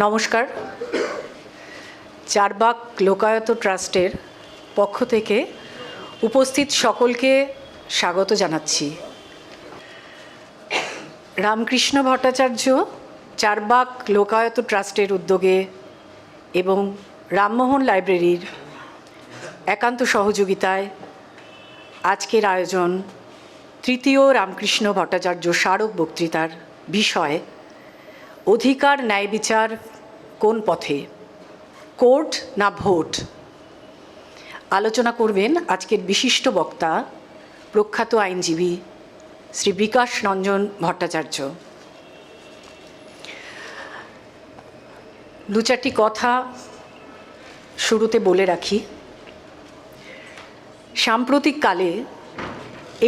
নমস্কার। চারবাক লোকায়ত ট্রাস্টের পক্ষ থেকে উপস্থিত সকলকে স্বাগত জানাচ্ছি। রামকৃষ্ণ ভট্টাচার্য চারবাক লোকায়ত ট্রাস্টের উদ্যোগে এবং রামমোহন লাইব্রেরির একান্ত সহযোগিতায় আজকের আয়োজন তৃতীয় রামকৃষ্ণ ভট্টাচার্য স্মারক বক্তৃতার বিষয় অধিকার ন্যায় বিচার কোন পথে, কোর্ট না ভোট। আলোচনা করবেন আজকের বিশিষ্ট বক্তা প্রখ্যাত আইনজীবী শ্রী বিকাশ রঞ্জন ভট্টাচার্য। দু চারটি কথা শুরুতে বলে রাখি। সাম্প্রতিককালে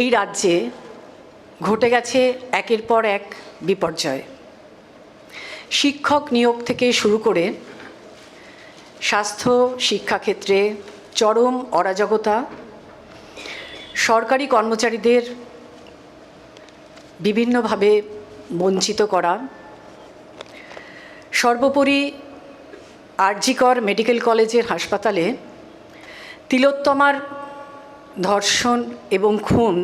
এই রাজ্যে ঘটে গেছে একের পর এক বিপর্যয়। শিক্ষক নিয়োগ থেকে শুরু করে স্বাস্থ্য শিক্ষাক্ষেত্রে চরম অরাজকতা, সরকারি কর্মচারীদের বিভিন্নভাবে বঞ্চিত করা, সর্বোপরি আর.জি. কর মেডিকেল কলেজের হাসপাতালে তিলোত্তমার ধর্ষণ এবং খুন,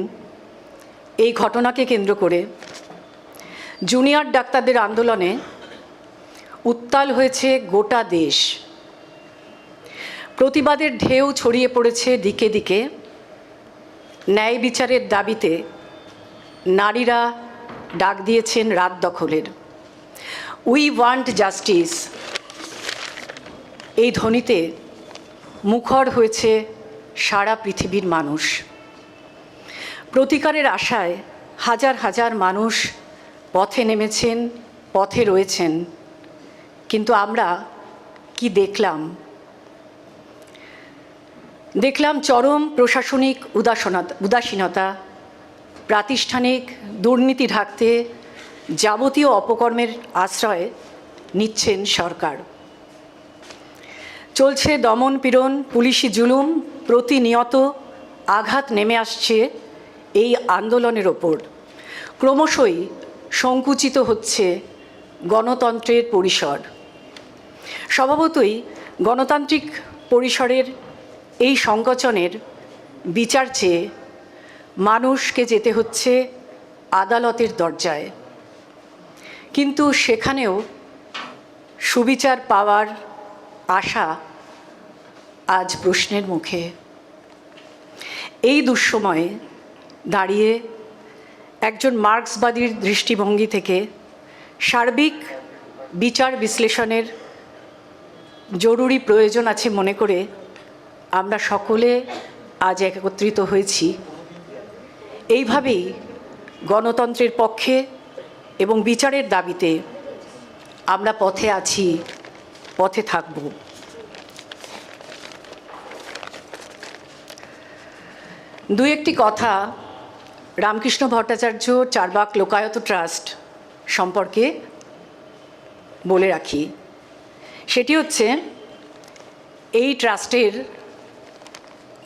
এই ঘটনাকে কেন্দ্র করে জুনিয়র ডাক্তারদের আন্দোলনে উত্তাল হয়েছে গোটা দেশ। প্রতিবাদের ঢেউ ছড়িয়ে পড়েছে দিকে দিকে। ন্যায় বিচারের দাবিতে নারীরা ডাক দিয়েছেন রাত দখলের। উই ওয়ান্ট জাস্টিস, এই ধ্বনিতে মুখর হয়েছে সারা পৃথিবীর মানুষ। প্রতিকারের আশায় হাজার হাজার মানুষ পথে নেমেছেন, পথে রয়েছেন। কিন্তু আমরা কি দেখলাম চরম প্রশাসনিক উদাসীনতা, প্রাতিষ্ঠানিক দুর্নীতি ঢাকতে যাবতীয় অপকর্মের আশ্রয় নিচ্ছেন সরকার। চলছে দমন পীড়ন, পুলিশি জুলুম, প্রতিনিয়ত আঘাত নেমে আসছে এই আন্দোলনের ওপর। ক্রমশই সংকুচিত হচ্ছে গণতন্ত্রের পরিসর। স্বভাবতই গণতান্ত্রিক পরিসরের এই সংকোচনের বিচার চেয়ে মানুষকে যেতে হচ্ছে আদালতের দরজায়। কিন্তু সেখানেও সুবিচার পাওয়ার আশা আজ প্রশ্নের মুখে। এই দুঃসময়ে দাঁড়িয়ে একজন মার্ক্সবাদীর দৃষ্টিভঙ্গি থেকে সার্বিক বিচার বিশ্লেষণের জরুরি প্রয়োজন আছে মনে করে আমরা সকলে আজ একত্রিত হয়েছি। এইভাবেই গণতন্ত্রের পক্ষে এবং বিচারের দাবিতে আমরা পথে আছি, পথে থাকব। দু একটি কথা রামকৃষ্ণ ভট্টাচার্য চারবাক লোকায়ত ট্রাস্ট সম্পর্কে বলে রাখি। সেটি হচ্ছে, এই ট্রাস্টের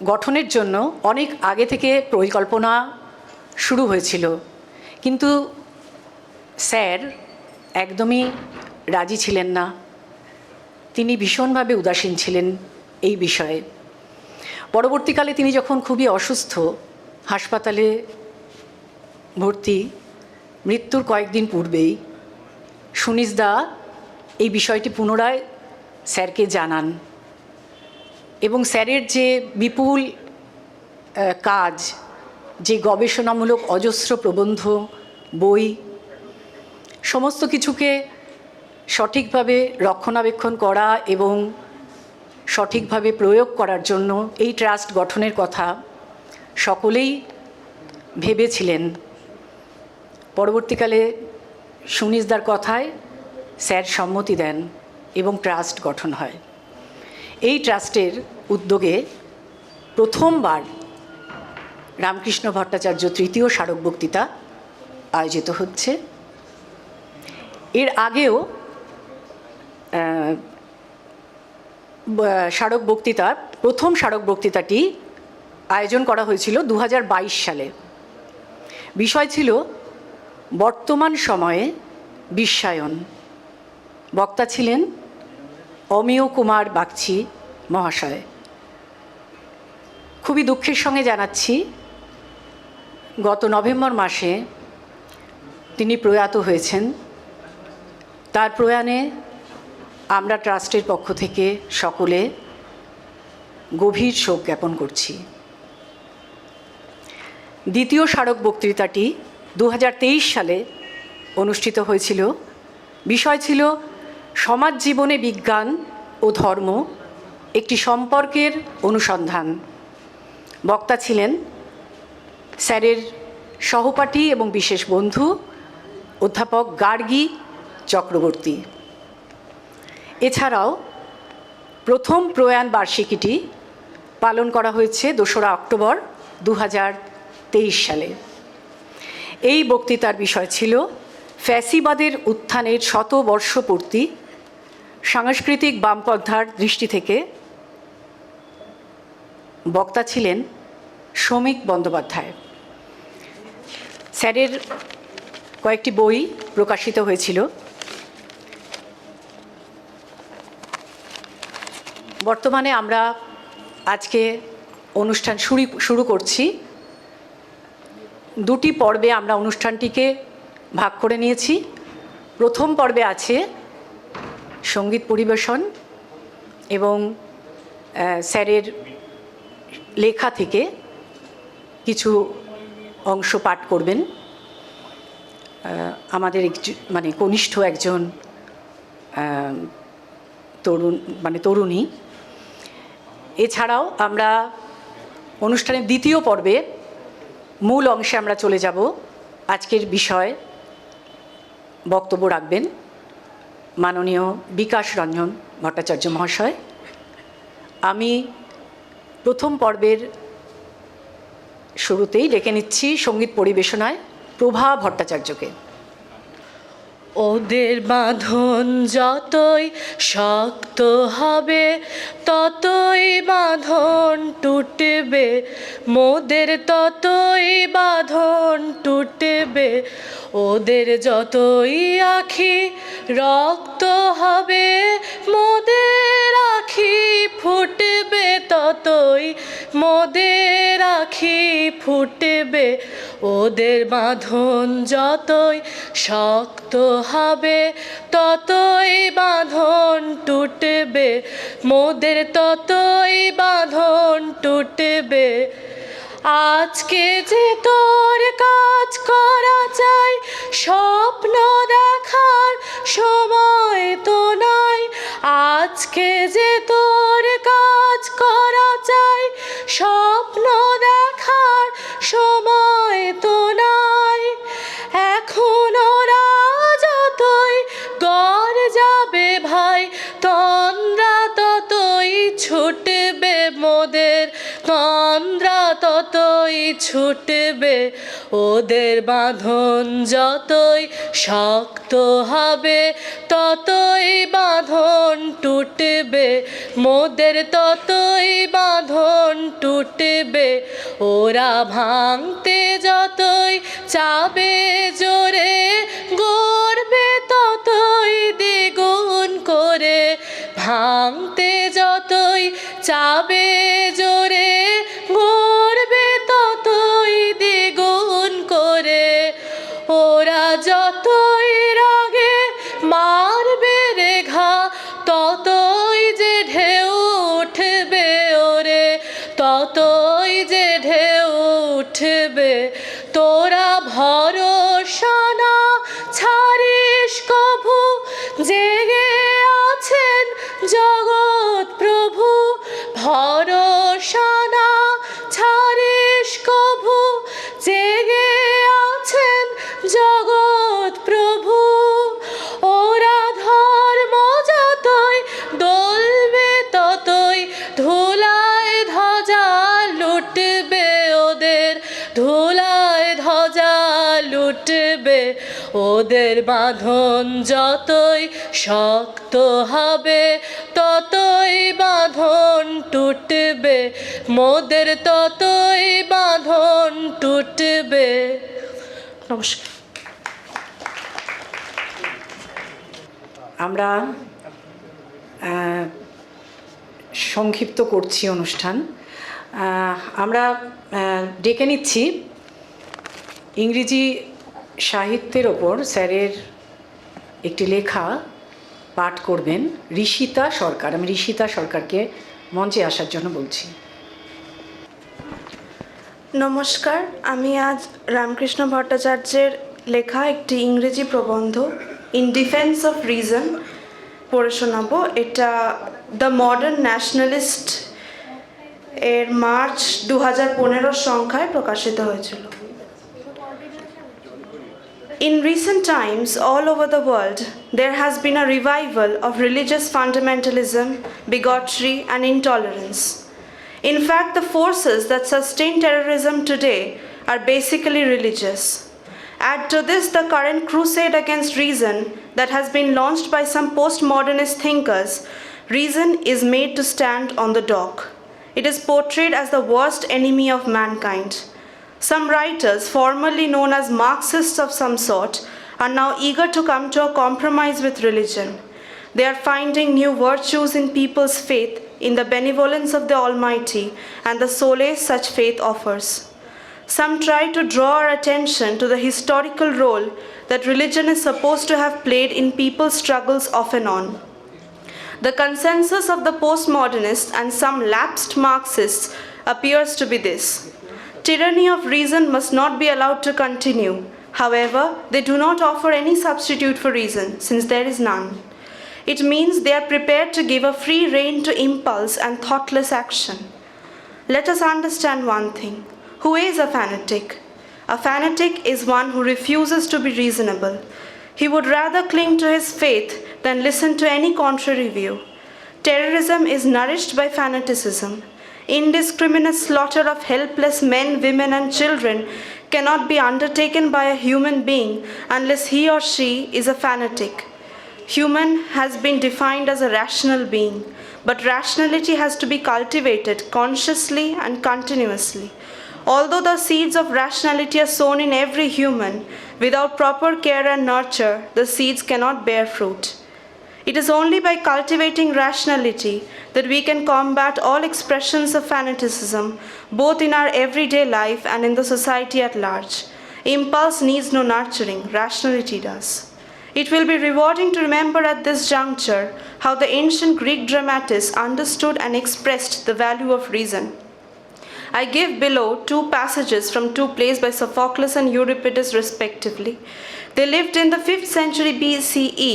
গঠনের জন্য অনেক আগে থেকে পরিকল্পনা শুরু হয়েছিল, কিন্তু স্যার একদমই রাজি ছিলেন না। তিনি ভীষণভাবে উদাসীন ছিলেন এই বিষয়ে। পরবর্তীকালে তিনি যখন খুবই অসুস্থ, হাসপাতালে ভর্তি, মৃত্যুর কয়েকদিন পূর্বেই সুনীশদা এই বিষয়টি পুনরায় স্যারকে জানান এবং স্যারের যে বিপুল কাজ, যে গবেষণামূলক অজস্র প্রবন্ধ, বই, সমস্ত কিছুকে সঠিকভাবে রক্ষণাবেক্ষণ করা এবং সঠিকভাবে প্রয়োগ করার জন্য এই ট্রাস্ট গঠনের কথা সকলেই ভেবেছিলেন। পরবর্তীকালে সুনীশদার কথায় স্যার সম্মতি দেন এবং ট্রাস্ট গঠন হয়। এই ট্রাস্টের উদ্যোগে প্রথমবার রামকৃষ্ণ ভট্টাচার্য তৃতীয় স্মারক বক্তৃতা আয়োজিত হচ্ছে। এর আগেও স্মারক বক্তৃতার প্রথম স্মারক বক্তৃতাটি আয়োজন করা হয়েছিল 2022 সালে। বিষয় ছিল বর্তমান সময়ে বিশ্বায়ন। বক্তা ছিলেন অমিয় কুমার বাগচি মহাশয়। খুবই দুঃখের সঙ্গে জানাচ্ছি, গত নভেম্বর মাসে তিনি প্রয়াত হয়েছেন। তার প্রয়াণে আমরা ট্রাস্টের পক্ষ থেকে সকলে গভীর শোক জ্ঞাপন করছি। দ্বিতীয় স্মারক বক্তৃতাটি 2023 সালে অনুষ্ঠিত হয়েছিল। বিষয় ছিল সমাজ জীবনে বিজ্ঞান ও ধর্ম, একটি সম্পর্কের অনুসন্ধান। বক্তা ছিলেন স্যারের সহপাঠী এবং বিশেষ বন্ধু অধ্যাপক গার্গী চক্রবর্তী। এছাড়াও প্রথম প্রয়াণ বার্ষিকীটি পালন করা হয়েছে 2রা অক্টোবর 2023 সালে। এই বক্তৃতার বিষয় ছিল ফ্যাসিবাদের উত্থানের 100 বর্ষপূর্তি সাংস্কৃতিক বামপন্থার দৃষ্টি থেকে। বক্তা ছিলেন শ্রমিক বন্দ্যোপাধ্যায়। স্যারের কয়েকটি বই প্রকাশিত হয়েছিল। বর্তমানে আমরা আজকে অনুষ্ঠান শুরু করছি। দুটি পর্বে আমরা অনুষ্ঠানটিকে ভাগ করে নিয়েছি। প্রথম পর্বে আছে সঙ্গীত পরিবেশন এবং স্যারের লেখা থেকে কিছু অংশ পাঠ করবেন আমাদের কনিষ্ঠ একজন তরুণী। এছাড়াও আমরা অনুষ্ঠানের দ্বিতীয় পর্বে মূল অংশে আমরা চলে যাব। আজকের বিষয় বক্তব্য রাখবেন মাননীয় বিকাশ রঞ্জন ভট্টাচার্য মহাশয়। আমি প্রথম পর্বের শুরুতেই ডেকে নিচ্ছি সঙ্গীত পরিবেশনায় প্রভা ভট্টাচার্যকে। ওদের বাঁধন যতই শক্ত হবে ততই বাঁধন টুটবে, মোদের ততই বাঁধন টুটবে। ওদের যতই আখি রক্ত হবে মোদের আখি ফুটবে, ততই মোদের আখি ফুটবে। ওদের বাঁধন যতই শক্ত হবে ততই বাঁধন টুটবে, মোদের ততই বাঁধন টুটবে। আজকে যে তোর কাজ করা চাই, স্বপ্ন দেখার সময় তো নাই। আজকে যে তোর কাজ করা চাই, স্বপ্ন দেখার সময় তো নাই। এখন ওরা যতই গড় যাবে ভাই, তন্দ্রা ততই ছুটবে মোদের, তন্দ্রা ততই ছুটবে, ওদের বাঁধন যতই শক্ত হবে ততই বাঁধন টুটবে, মোদের ততই বাঁধন টুটবে। ওরা ভাঙতে যতই চাবে জোরে, গড়বে ততই দ্বিগুণ করে। ভাঙতে যতই চাবে জোরে, গড়বে ততই দ্বিগুণ করে। ওরা যতই রাগে মারবে রেখা, ততই যে ঢেউ উঠবে ওরে, ততই যে ঢেউ উঠবে। তোরা ভরসা না ছাড়িস কভু, জেগে আছেন জগৎ প্রভু। ভরসা না ছাড়িস কভু, জেগে আছেন জগৎ প্রভু। ওরা ধর্ম যতই দলবে ততই ধুলায় ধ্বজা লুটবে ওদের, ধুলায় ধ্বজা লুটবে। ওদের বাঁধন যতই শক্ত হবে ততই বাঁধন টুটবে, মোদের ততই বাঁধন টুটবে। নমস্কার। আমরা সংক্ষিপ্ত করছি অনুষ্ঠান। আমরা ডেকে নিচ্ছি ইংরেজি সাহিত্যের ওপর স্যারের একটি লেখা পাঠ করবেন ঋষিতা সরকার। আমি ঋষিতা সরকারকে মঞ্চে আসার জন্য বলছি। নমস্কার, আমি আজ রামকৃষ্ণ ভট্টাচার্যের লেখা একটি ইংরেজি প্রবন্ধ ইন ডিফেন্স অফ রিজন পড়ে শোনাবো। এটা দ্য মডার্ন ন্যাশনালিস্ট এর মার্চ 2015 সংখ্যায় প্রকাশিত হয়েছিল। In recent times, all over the world, there has been a revival of religious fundamentalism, bigotry, and intolerance. In fact, the forces that sustain terrorism today are basically religious. Add to this the current crusade against reason that has been launched by some postmodernist thinkers. Reason is made to stand on the dock. It is portrayed as the worst enemy of mankind. Some writers, formerly known as Marxists of some sort, are now eager to come to a compromise with religion. They are finding new virtues in people's faith, in the benevolence of the Almighty, and the solace such faith offers. Some try to draw our attention to the historical role that religion is supposed to have played in people's struggles off and on. The consensus of the postmodernists and some lapsed Marxists appears to be this: tyranny of reason must not be allowed to continue. However, they do not offer any substitute for reason, since there is none. It means they are prepared to give a free rein to impulse and thoughtless action. Let us understand one thing. Who is a fanatic? A fanatic is one who refuses to be reasonable. He would rather cling to his faith than listen to any contrary view. Terrorism is nourished by fanaticism. Indiscriminate slaughter of helpless men, women, and children cannot be undertaken by a human being unless he or she is a fanatic. Human has been defined as a rational being, but rationality has to be cultivated consciously and continuously. Although the seeds of rationality are sown in every human, without proper care and nurture, the seeds cannot bear fruit. It is only by cultivating rationality that we can combat all expressions of fanaticism, both in our everyday life and in the society at large. Impulse needs no nurturing, rationality does. It will be rewarding to remember at this juncture how the ancient Greek dramatists understood and expressed the value of reason. I give below two passages from two plays by Sophocles and Euripides respectively. They lived in the 5th century BCE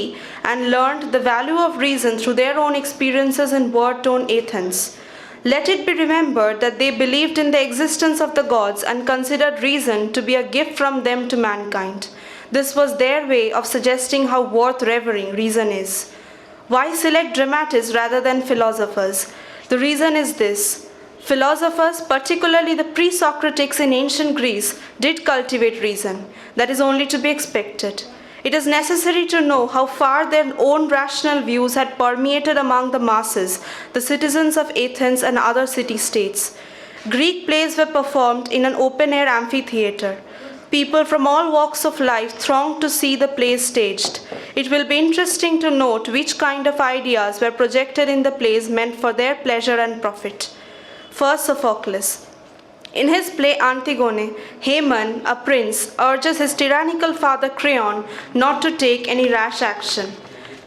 and learned the value of reason through their own experiences in war-torn Athens. Let it be remembered that they believed in the existence of the gods and considered reason to be a gift from them to mankind. This was their way of suggesting how worth revering reason is. Why select dramatists rather than philosophers? The reason is this: Philosophers, particularly the pre-Socratics in ancient Greece, did cultivate reason. That is only to be expected. It is necessary to know how far their own rational views had permeated among the masses, the citizens of Athens and other city-states. Greek plays were performed in an open-air amphitheater. People from all walks of life thronged to see the plays staged. It will be interesting to note which kind of ideas were projected in the plays meant for their pleasure and profit. First, Sophocles. In his play Antigone, Haemon, a prince, urges his tyrannical father Creon not to take any rash action.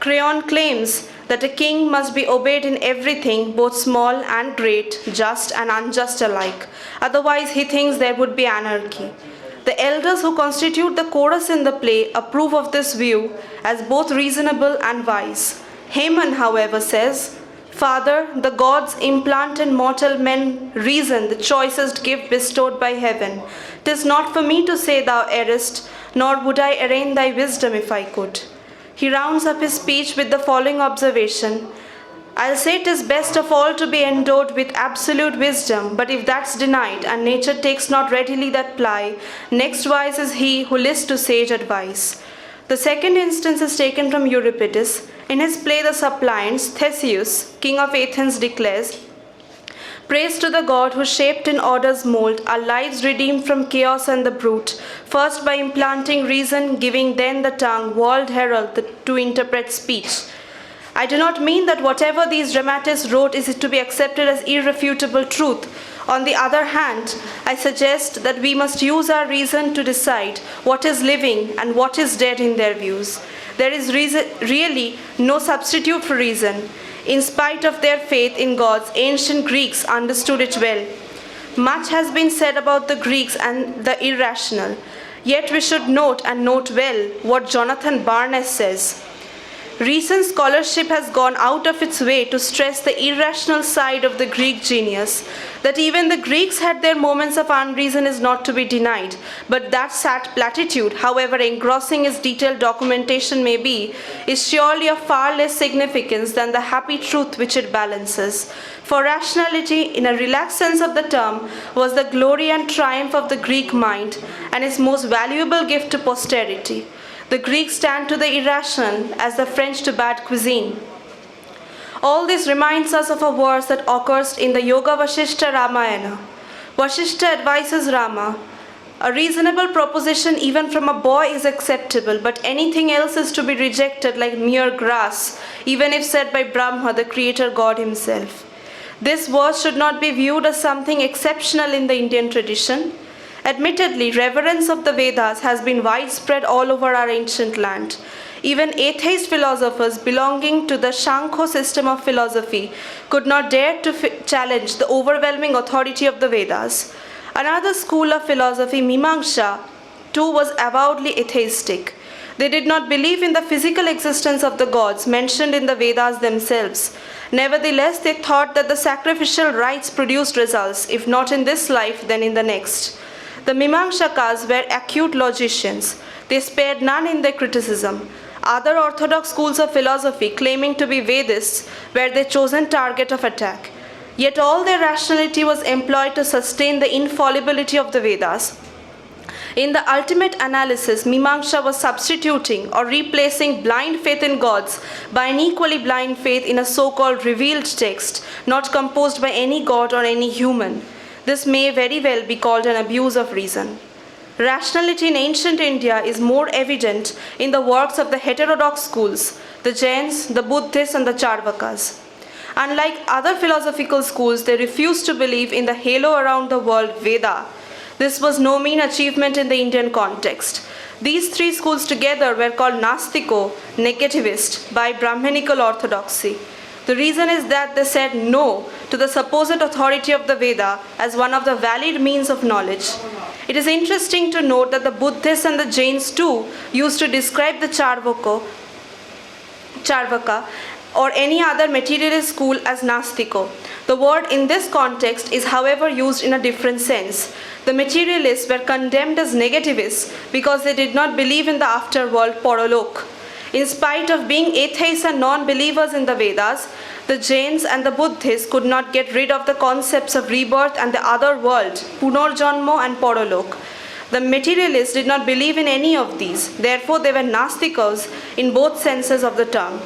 Creon claims that a king must be obeyed in everything, both small and great, just and unjust alike. Otherwise, he thinks there would be anarchy. The elders who constitute the chorus in the play approve of this view as both reasonable and wise. Haemon, however, says, "Father, the gods implant in mortal men reason, the choicest gift bestowed by heaven. 'Tis not for me to say thou errest, nor would I arraign thy wisdom if I could." He rounds up his speech with the following observation: "I'll say 'tis best of all to be endowed with absolute wisdom, but if that's denied, and nature takes not readily that ply, next wise is he who lists to sage advice." The second instance is taken from Euripides. In his play The Suppliants, Theseus, king of Athens, declares, "Praise to the God who shaped in order's mold our lives redeemed from chaos and the brute, first by implanting reason, giving then the tongue, walled herald to interpret speech." I do not mean that whatever these dramatists wrote is to be accepted as irrefutable truth. On the other hand, I suggest that we must use our reason to decide what is living and what is dead in their views. There is really no substitute for reason. In spite of their faith in gods, ancient Greeks understood it well. Much has been said about the Greeks and the irrational. Yet we should note, and note well, what Jonathan Barnes says. Recent scholarship has gone out of its way to stress the irrational side of the Greek genius. That even the Greeks had their moments of unreason is not to be denied, but that sad platitude, however engrossing its detailed documentation may be, is surely of far less significance than the happy truth which it balances. For rationality, in a relaxed sense of the term, was the glory and triumph of the Greek mind, and its most valuable gift to posterity. The Greeks stand to the irrational as the French to bad cuisine. All this reminds us of a verse that occurs in the Yoga Vasishta Ramayana. Vasishta advises Rama, "A reasonable proposition even from a boy is acceptable, but anything else is to be rejected like mere grass, even if said by Brahma, the creator God himself." This verse should not be viewed as something exceptional in the Indian tradition. Admittedly, reverence of the Vedas has been widespread all over our ancient land. Even atheist philosophers belonging to the Shankho system of philosophy could not dare to challenge the overwhelming authority of the Vedas. Another school of philosophy, Mimamsa, too was avowedly atheistic. They did not believe in the physical existence of the gods mentioned in the Vedas themselves. Nevertheless, they thought that the sacrificial rites produced results, if not in this life, then in the next. The Mimamsakas were acute logicians. They spared none in their criticism. Other orthodox schools of philosophy, claiming to be Vedists, were their chosen target of attack. Yet all their rationality was employed to sustain the infallibility of the Vedas. In the ultimate analysis, Mimamsa was substituting or replacing blind faith in gods by an equally blind faith in a so-called revealed text, not composed by any god or any human. This may very well be called an abuse of reason. Rationality in ancient India is more evident in the works of the heterodox schools, the Jains, the Buddhists, and the Charvakas. Unlike other philosophical schools, they refused to believe in the halo around the world Veda. This was no mean achievement in the Indian context. These three schools together were called Nastiko, negativist, by Brahmanical orthodoxy. The reason is that they said no to the supposed authority of the Veda as one of the valid means of knowledge. It is interesting to note that the Buddhists and the Jains too used to describe the Charvaka or any other materialist school as Nastiko. The word in this context is, however, used in a different sense. The materialists were condemned as negativists because they did not believe in the afterworld Paralok. In spite of being atheists and non-believers in the Vedas, The Jains and the Buddhists could not get rid of the concepts of rebirth and the other world, Punarjanma and Paralok. The materialists did not believe in any of these. Therefore, they were Nastikas in both senses of the term.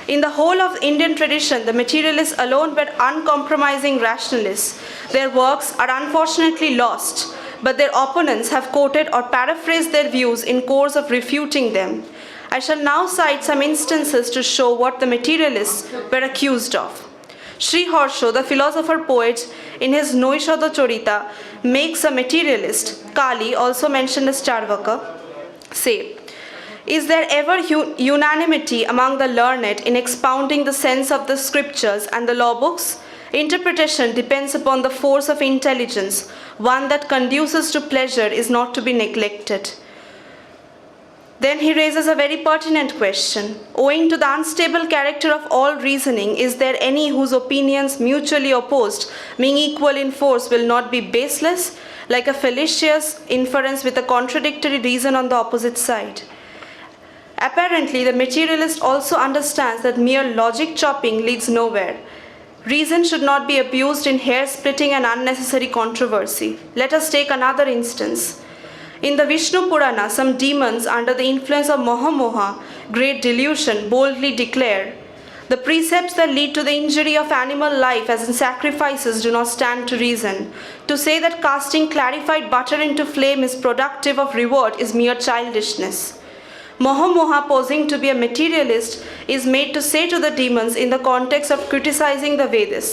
In the whole of Indian tradition, the materialists alone were uncompromising rationalists. Their works are unfortunately lost, but their opponents have quoted or paraphrased their views in course of refuting them. I shall now cite some instances to show what the materialists were accused of. Sri Harsha, the philosopher poet, in his Noishada Charita, makes a materialist, Kali, also mentioned as Charvaka, say, "Is there ever unanimity among the learned in expounding the sense of the scriptures and the law books? Interpretation depends upon the force of intelligence. One that conduces to pleasure is not to be neglected." Then he raises a very pertinent question. Owing to the unstable character of all reasoning, is there any whose opinions mutually opposed, being equal in force, will not be baseless, like a fallacious inference with a contradictory reason on the opposite side? Apparently, the materialist also understands that mere logic chopping leads nowhere. Reason should not be abused in hair-splitting and unnecessary controversy. Let us take another instance. In the Vishnu Purana, some demons under the influence of Moha, great delusion, boldly declare, "The precepts that lead to the injury of animal life as in sacrifices do not stand to reason. To say that casting clarified butter into flame is productive of reward is mere childishness." Moha, posing to be a materialist, is made to say to the demons in the context of criticizing the Vedas,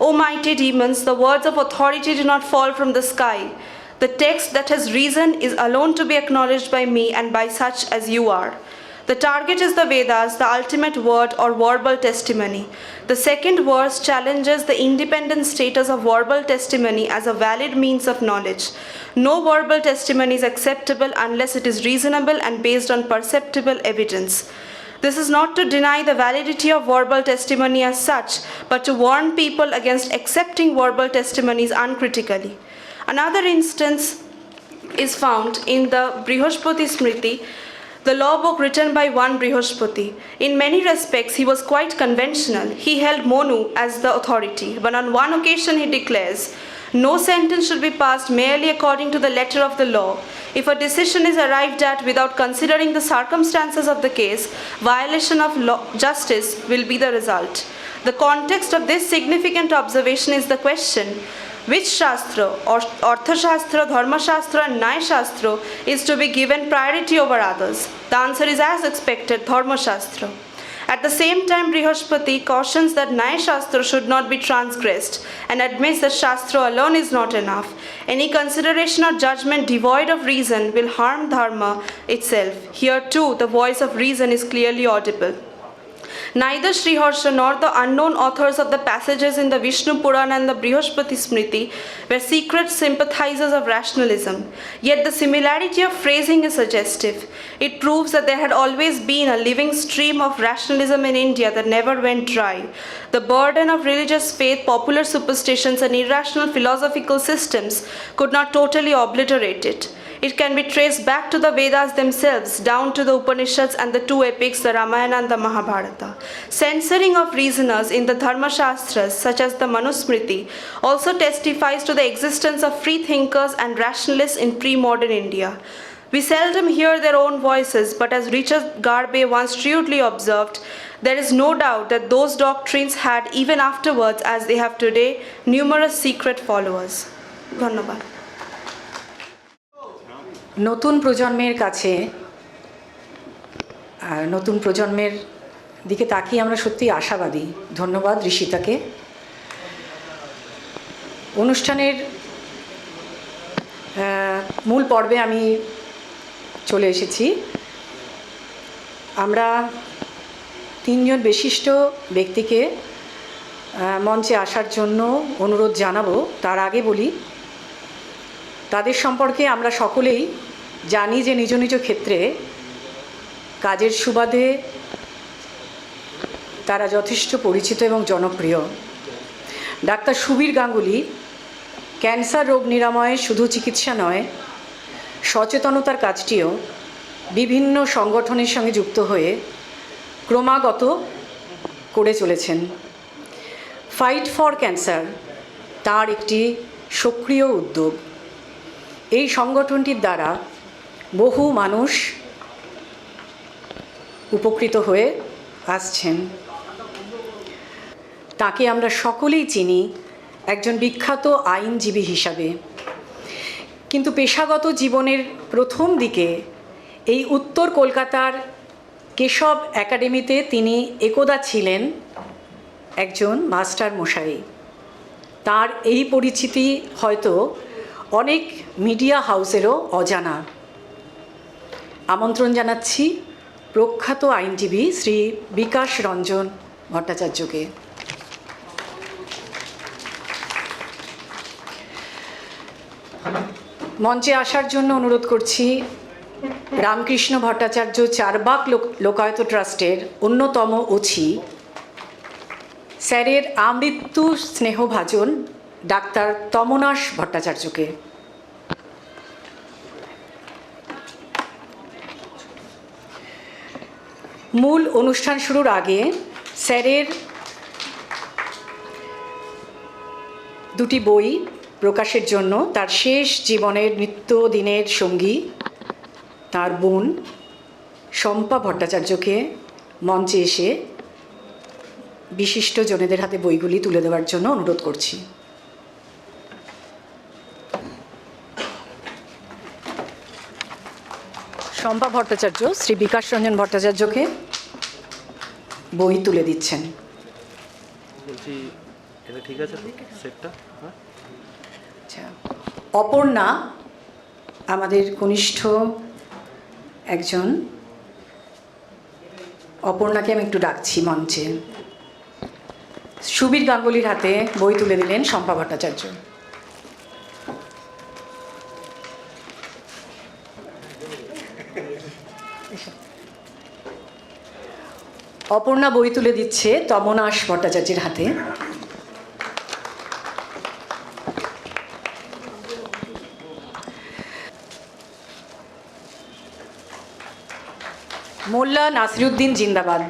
"O mighty demons, the words of authority do not fall from the sky. The text that has reason is alone to be acknowledged by me and by such as you are. The target is the Vedas, the ultimate word or verbal testimony. The second verse challenges the independent status of verbal testimony as a valid means of knowledge. No verbal testimony is acceptable unless it is reasonable and based on perceptible evidence. This is not to deny the validity of verbal testimony as such, but to warn people against accepting verbal testimonies uncritically. Another instance is found in the Brihaspati Smriti, the law book written by one Brihaspati. In many respects, he was quite conventional. He held Monu as the authority, but on one occasion he declares, "No sentence should be passed merely according to the letter of the law. If a decision is arrived at without considering the circumstances of the case, violation of justice will be the result." The context of this significant observation is the question, which Shastra, or Artha Shastra, Dharma Shastra and Nyaya Shastra, is to be given priority over others? The answer is as expected, Dharma Shastra. At the same time, Brihaspati cautions that Nyaya Shastra should not be transgressed and admits that Shastra alone is not enough. Any consideration or judgment devoid of reason will harm Dharma itself. Here too, the voice of reason is clearly audible. Neither Sri Harsha nor the unknown authors of the passages in the Vishnu Purana and the Brihaspati Smriti were secret sympathizers of rationalism. Yet the similarity of phrasing is suggestive. It proves that there had always been a living stream of rationalism in India that never went dry. The burden of religious faith, popular superstitions, and irrational philosophical systems could not totally obliterate it. It can be traced back to the Vedas themselves, down to the Upanishads and the two epics, the Ramayana and the Mahabharata. Censoring of reasoners in the Dharma Shastras, such as the Manusmriti, also testifies to the existence of free thinkers and rationalists in pre-modern India. We seldom hear their own voices, but as Richard Garbe once shrewdly observed, there is no doubt that those doctrines had, even afterwards, as they have today, numerous secret followers. Dhanyabad. নতুন প্রজন্মের কাছে নতুন প্রজন্মের দিকে তাকিয়ে আমরা সত্যিই আশাবাদী। ধন্যবাদ ঋষিতাকে। অনুষ্ঠানের মূল পর্বে আমি চলে এসেছি। আমরা তিনজন বিশিষ্ট ব্যক্তিকে মঞ্চে আসার জন্য অনুরোধ জানাবো। তার আগে বলি, তাদের সম্পর্কে আমরা সকলেই জানি যে নিজ নিজ ক্ষেত্রে কাজের সুবাদে তারা যথেষ্ট পরিচিত এবং জনপ্রিয়। ডাক্তার সুবীর গাঙ্গুলি ক্যান্সার রোগ নিরাময়ে শুধু চিকিৎসা নয়, সচেতনতার কাজটিও বিভিন্ন সংগঠনের সঙ্গে যুক্ত হয়ে ক্রমাগত করে চলেছেন। ফাইট ফর ক্যান্সার তার একটি সক্রিয় উদ্যোগ। এই সংগঠনটির দ্বারা বহু মানুষ উপকৃত হয়ে আসছেন। তাকে আমরা সকলেই চিনি একজন বিখ্যাত আইনজীবী হিসাবে, কিন্তু পেশাগত জীবনের প্রথম দিকে এই উত্তর কলকাতার কেশব একাডেমিতে তিনি একদা ছিলেন একজন মাস্টার মশাই। তার এই পরিচিতি হয়তো অনেক মিডিয়া হাউসেরও অজানা। আমন্ত্রণ জানাচ্ছি প্রখ্যাত আইনজীবী শ্রী বিকাশ রঞ্জন ভট্টাচার্যকে। মঞ্চে আসার জন্য অনুরোধ করছি রামকৃষ্ণ ভট্টাচার্য চারবাক লোকায়ত ট্রাস্টের অন্যতম ওছি, স্যারের আমৃত্যু স্নেহভাজন ডাক্তার তমনাশ ভট্টাচার্যকে। মূল অনুষ্ঠান শুরুর আগে স্যারের দুটি বই প্রকাশের জন্য তার শেষ জীবনের নিত্যদিনের সঙ্গী তার বোন শম্পা ভট্টাচার্যকে মঞ্চে এসে বিশিষ্ট জনেদের হাতে বইগুলি তুলে দেওয়ার জন্য অনুরোধ করছি। শম্পা ভট্টাচার্য শ্রী বিকাশ রঞ্জন ভট্টাচার্যকে বই তুলে দিচ্ছেন। বলছি এটা ঠিক আছে তো সেটটা? হ্যাঁ, আচ্ছা, অপর্ণা আমাদের কনিষ্ঠ একজন, অপর্ণাকে আমি একটু ডাকছি মঞ্চে। সুবীর গাঙ্গুলির হাতে বই তুলে দিলেন শম্পা ভট্টাচার্য। অপর্ণা বই তুলে দিচ্ছে তমনাশ ভট্টাচার্যের হাতে। মোল্লা নাসিরুদ্দিন জিন্দাবাদ।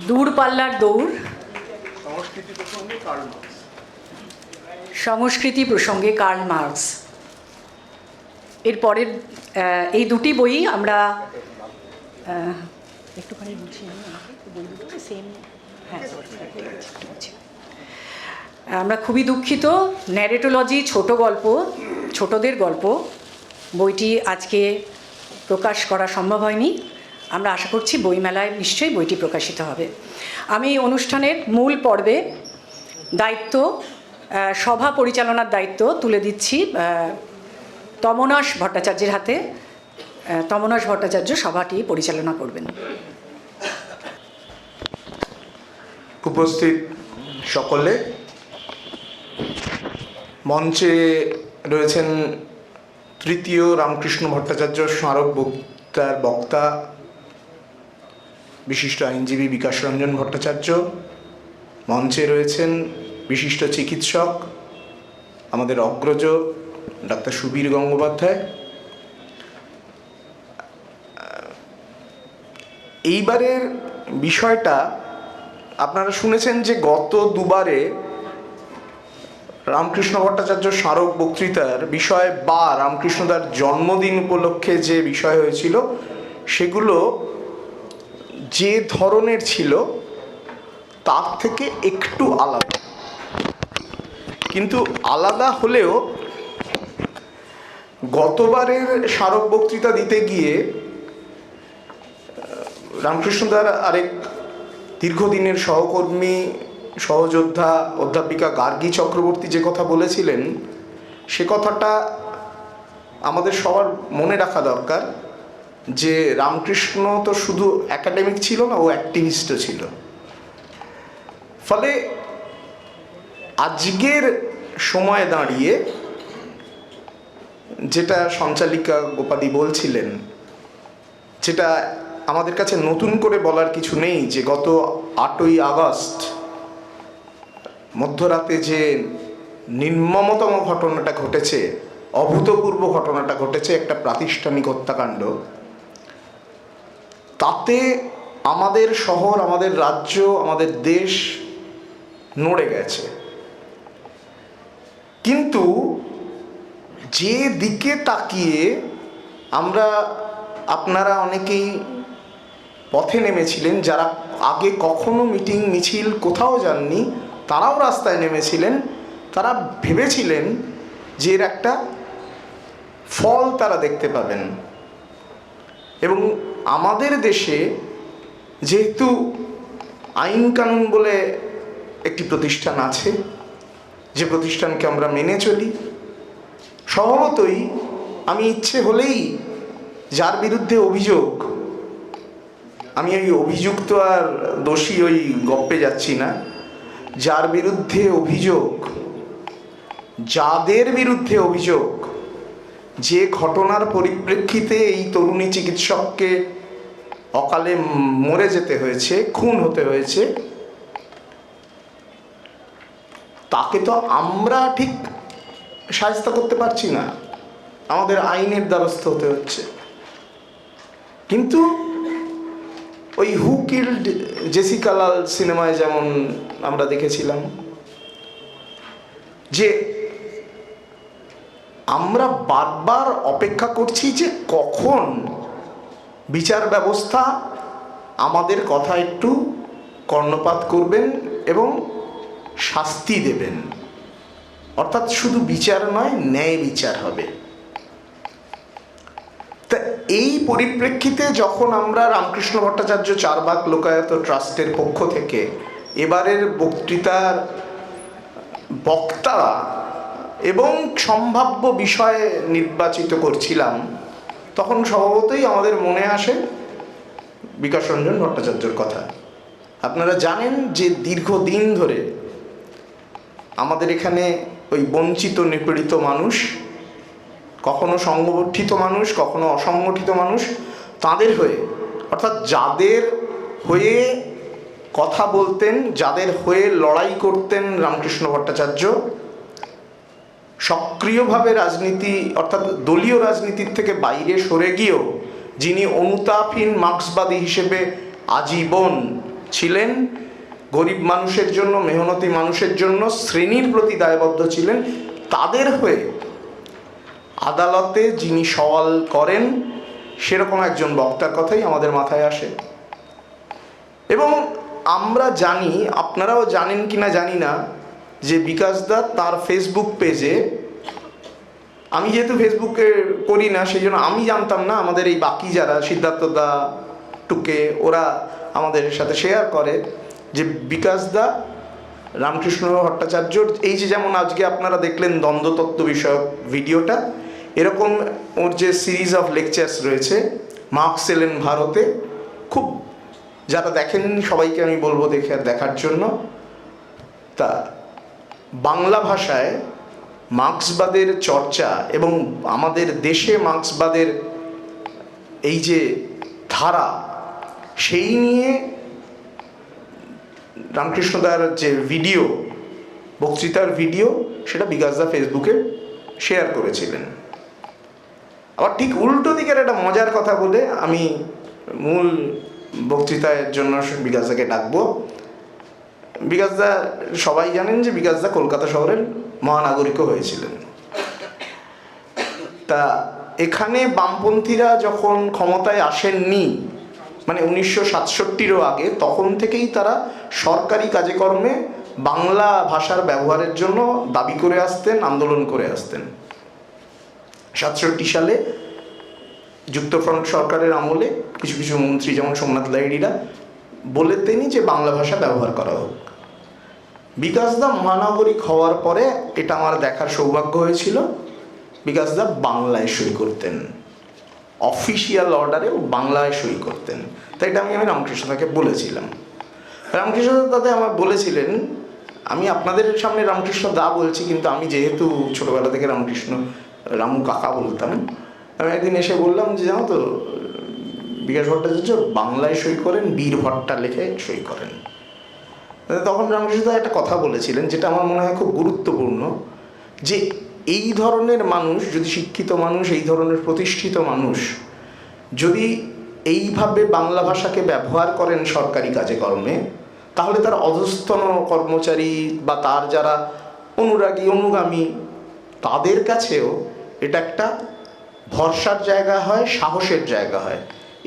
দূরপাল্লার দৌড়, সংস্কৃতি প্রসঙ্গে কার্ল মার্কস। এরপরের এই দুটি বই আমরা একটুখানি বুঝিয়ে বই দুটো সেম। হ্যাঁ, আমরা খুবই দুঃখিত, ন্যারেটোলজি ছোট গল্প, ছোটদের গল্প বইটি আজকে প্রকাশ করা সম্ভব হয়নি। আমরা আশা করছি বইমেলায় নিশ্চয়ই বইটি প্রকাশিত হবে। আমি অনুষ্ঠানের মূল পর্বে দায়িত্ব, সভা পরিচালনার দায়িত্ব তুলে দিচ্ছি তমনাশ ভট্টাচার্যের হাতে। তমনাশ ভট্টাচার্য সভাটি পরিচালনা করবেন। উপস্থিত সকলে, মঞ্চে রয়েছেন তৃতীয় রামকৃষ্ণ ভট্টাচার্য স্মারক বক্তার বক্তা বিশিষ্ট আইনজীবী বিকাশ রঞ্জন ভট্টাচার্য। মঞ্চে রয়েছেন বিশিষ্ট চিকিৎসক আমাদের অগ্রজ ডাক্তার সুবীর গঙ্গোপাধ্যায়। এইবারের বিষয়টা আপনারা শুনেছেন যে গত দুবারে রামকৃষ্ণ ভট্টাচার্য স্মারক বক্তৃতার বিষয় বা রামকৃষ্ণদার জন্মদিন উপলক্ষে যে বিষয় হয়েছিল সেগুলো যে ধরনের ছিল তার থেকে একটু আলাদা। কিন্তু আলাদা হলেও গতবারের স্মারক বক্তৃতা দিতে গিয়ে রামকৃষ্ণদার আরেক দীর্ঘদিনের সহকর্মী সহযোদ্ধা অধ্যাপিকা গার্গী চক্রবর্তী যে কথা বলেছিলেন সে কথাটা আমাদের সবার মনে রাখা দরকার, যে রামকৃষ্ণ তো শুধু একাডেমিক ছিল না, ও অ্যাক্টিভিস্টও ছিল। ফলে আজকের সময়ে দাঁড়িয়ে যেটা সঞ্চালিকা গোপাদি বলছিলেন, যেটা আমাদের কাছে নতুন করে বলার কিছু নেই, যে গত 8ই আগস্ট মধ্যরাতে যে নির্মমতম ঘটনাটা ঘটেছে অভূতপূর্ব ঘটনাটা ঘটেছে, একটা প্রাতিষ্ঠানিক হত্যাকাণ্ড, তাতে আমাদের শহর, আমাদের রাজ্য, আমাদের দেশ নড়ে গেছে। কিন্তু যে দিকে তাকিয়ে আপনারা অনেকেই পথে নেমেছিলেন, যারা আগে কখনো মিটিং মিছিল কোথাও যাননি তারাও রাস্তায় নেমেছিলেন, তারা ভেবেছিলেন যে এর একটা ফল তারা দেখতে পাবেন। এবং আমাদের দেশে যেহেতু আইন কানুন বলে একটি প্রতিষ্ঠান আছে, যে প্রতিষ্ঠানকে আমরা মেনে চলি, স্বভাবতই আমি ইচ্ছে হলেই যার বিরুদ্ধে অভিযোগ, আমি ওই অভিযুক্ত আর দোষী ওই গপ্পে যাচ্ছি না, যার বিরুদ্ধে অভিযোগ, যাদের বিরুদ্ধে অভিযোগ, যে ঘটনার পরিপ্রেক্ষিতে এই তরুণী চিকিৎসককে অকালে মরে যেতে হয়েছে, খুন হতে হয়েছে, তাকে তো আমরা ঠিক শায়েস্তা করতে পারছি না, আমাদের আইনের দ্বারস্থ হতে হচ্ছে। কিন্তু ওই হু কিল্ড জেসিকা লাল সিনেমায় যেমন আমরা দেখেছিলাম যে আমরা বারবার অপেক্ষা করছি যে কখন বিচার ব্যবস্থা আমাদের কথা একটু কর্ণপাত করবেন এবং শাস্তি দেবেন, অর্থাৎ শুধু বিচার নয়, ন্যায় বিচার হবে। তা এই পরিপ্রেক্ষিতে যখন আমরা রামকৃষ্ণ ভট্টাচার্য চারবাক লোকায়ত ট্রাস্টের পক্ষ থেকে এবারের বক্তৃতার বক্তা এবং সম্ভাব্য বিষয় নির্বাচিত করছিলাম, তখন স্বভাবতই আমাদের মনে আসে বিকাশ রঞ্জন ভট্টাচার্যর কথা। আপনারা জানেন যে দীর্ঘদিন ধরে আমাদের এখানে ওই বঞ্চিত নিপীড়িত মানুষ, কখনো সংগঠিত মানুষ, কখনো অসংগঠিত মানুষ, তাদের হয়ে, অর্থাৎ যাদের হয়ে কথা বলতেন, যাদের হয়ে লড়াই করতেন রামকৃষ্ণ ভট্টাচার্য, সক্রিয়ভাবে রাজনীতি অর্থাৎ দলীয় রাজনীতির থেকে বাইরে সরে গিয়েও যিনি অনুতাপহীন মার্ক্সবাদী হিসেবে আজীবন ছিলেন, গরিব মানুষের জন্য, মেহনতি মানুষের জন্য, শ্রেণীর প্রতি দায়বদ্ধ ছিলেন, তাদের হয়ে আদালতে যিনি সওয়াল করেন, সেরকম একজন বক্তার কথাই আমাদের মাথায় আসে। এবং আমরা জানি, আপনারাও জানেন কিনা জানি না, যে বিকাশ দা তার ফেসবুক পেজে, আমি যেহেতু ফেসবুকে করি না সেই জন্য আমি জানতাম না, আমাদের এই বাকি যারা সিদ্ধার্থ দা, টুকে, ওরা আমাদের সাথে শেয়ার করে যে বিকাশ দা রামকৃষ্ণ ভট্টাচার্যর এই যে, যেমন আজকে আপনারা দেখলেন দ্বন্দ্বতত্ত্ব বিষয়ক ভিডিওটা, এরকম ওর যে সিরিজ অফ লেকচার্স রয়েছে মার্কস এলেন ভারতে, খুব যারা দেখেননি সবাইকে আমি বলবো দেখার জন্য। তা বাংলা ভাষায় মার্ক্সবাদের চর্চা এবং আমাদের দেশে মার্ক্সবাদের এই যে ধারা, সেই নিয়ে রামকৃষ্ণদার যে ভিডিও, বক্তৃতার ভিডিও, সেটা বিকাশদা ফেসবুকে শেয়ার করেছিলেন। আবার ঠিক উল্টো দিকের একটা মজার কথা বলে আমি মূল বক্তৃতার জন্য বিকাশদাকে ডাকবো। বিকাশদা, সবাই জানেন যে বিকাশদা কলকাতা শহরের মহানাগরিকও হয়েছিলেন। তা এখানে বামপন্থীরা যখন ক্ষমতায় আসেননি, মানে 1967-ও আগে, তখন থেকেই তারা সরকারি কাজে কর্মে বাংলা ভাষার ব্যবহারের জন্য দাবি করে আসতেন, আন্দোলন করে আসতেন। 67 সালে যুক্তফ্রন্ট সরকারের আমলে কিছু কিছু মন্ত্রী, যেমন সোমনাথ লাহিড়িরা, বলেতেনই যে বাংলা ভাষা ব্যবহার করা হোক। বিকাশদা মহানাগরিক হওয়ার পরে এটা আমার দেখার সৌভাগ্য হয়েছিল, বিকাশদা বাংলায় সই করতেন, অফিসিয়াল অর্ডারেও বাংলায় সই করতেন। তাই এটা আমি রামকৃষ্ণদাকে বলেছিলাম। রামকৃষ্ণদা তাতে আমার বলেছিলেন, আমি আপনাদের সামনে রামকৃষ্ণ দা বলছি, কিন্তু আমি যেহেতু ছোটোবেলা থেকে রামু কাকা বলতাম, আমি একদিন এসে বললাম যে জানো তো বিকাশ ভট্টাচার্য বাংলায় সই করেন, বীর ভট্টা লেখে সই করেন। তখন রামকৃষ্ণদা একটা কথা বলেছিলেন যেটা আমার মনে হয় খুব গুরুত্বপূর্ণ, যে এই ধরনের মানুষ, যদি শিক্ষিত মানুষ, এই ধরনের প্রতিষ্ঠিত মানুষ যদি এইভাবে বাংলা ভাষাকে ব্যবহার করেন সরকারি কাজে কর্মে, তাহলে তার অধস্তন কর্মচারী বা তার যারা অনুরাগী অনুগামী তাদের কাছেও এটা একটা ভরসার জায়গা হয়, সাহসের জায়গা হয়,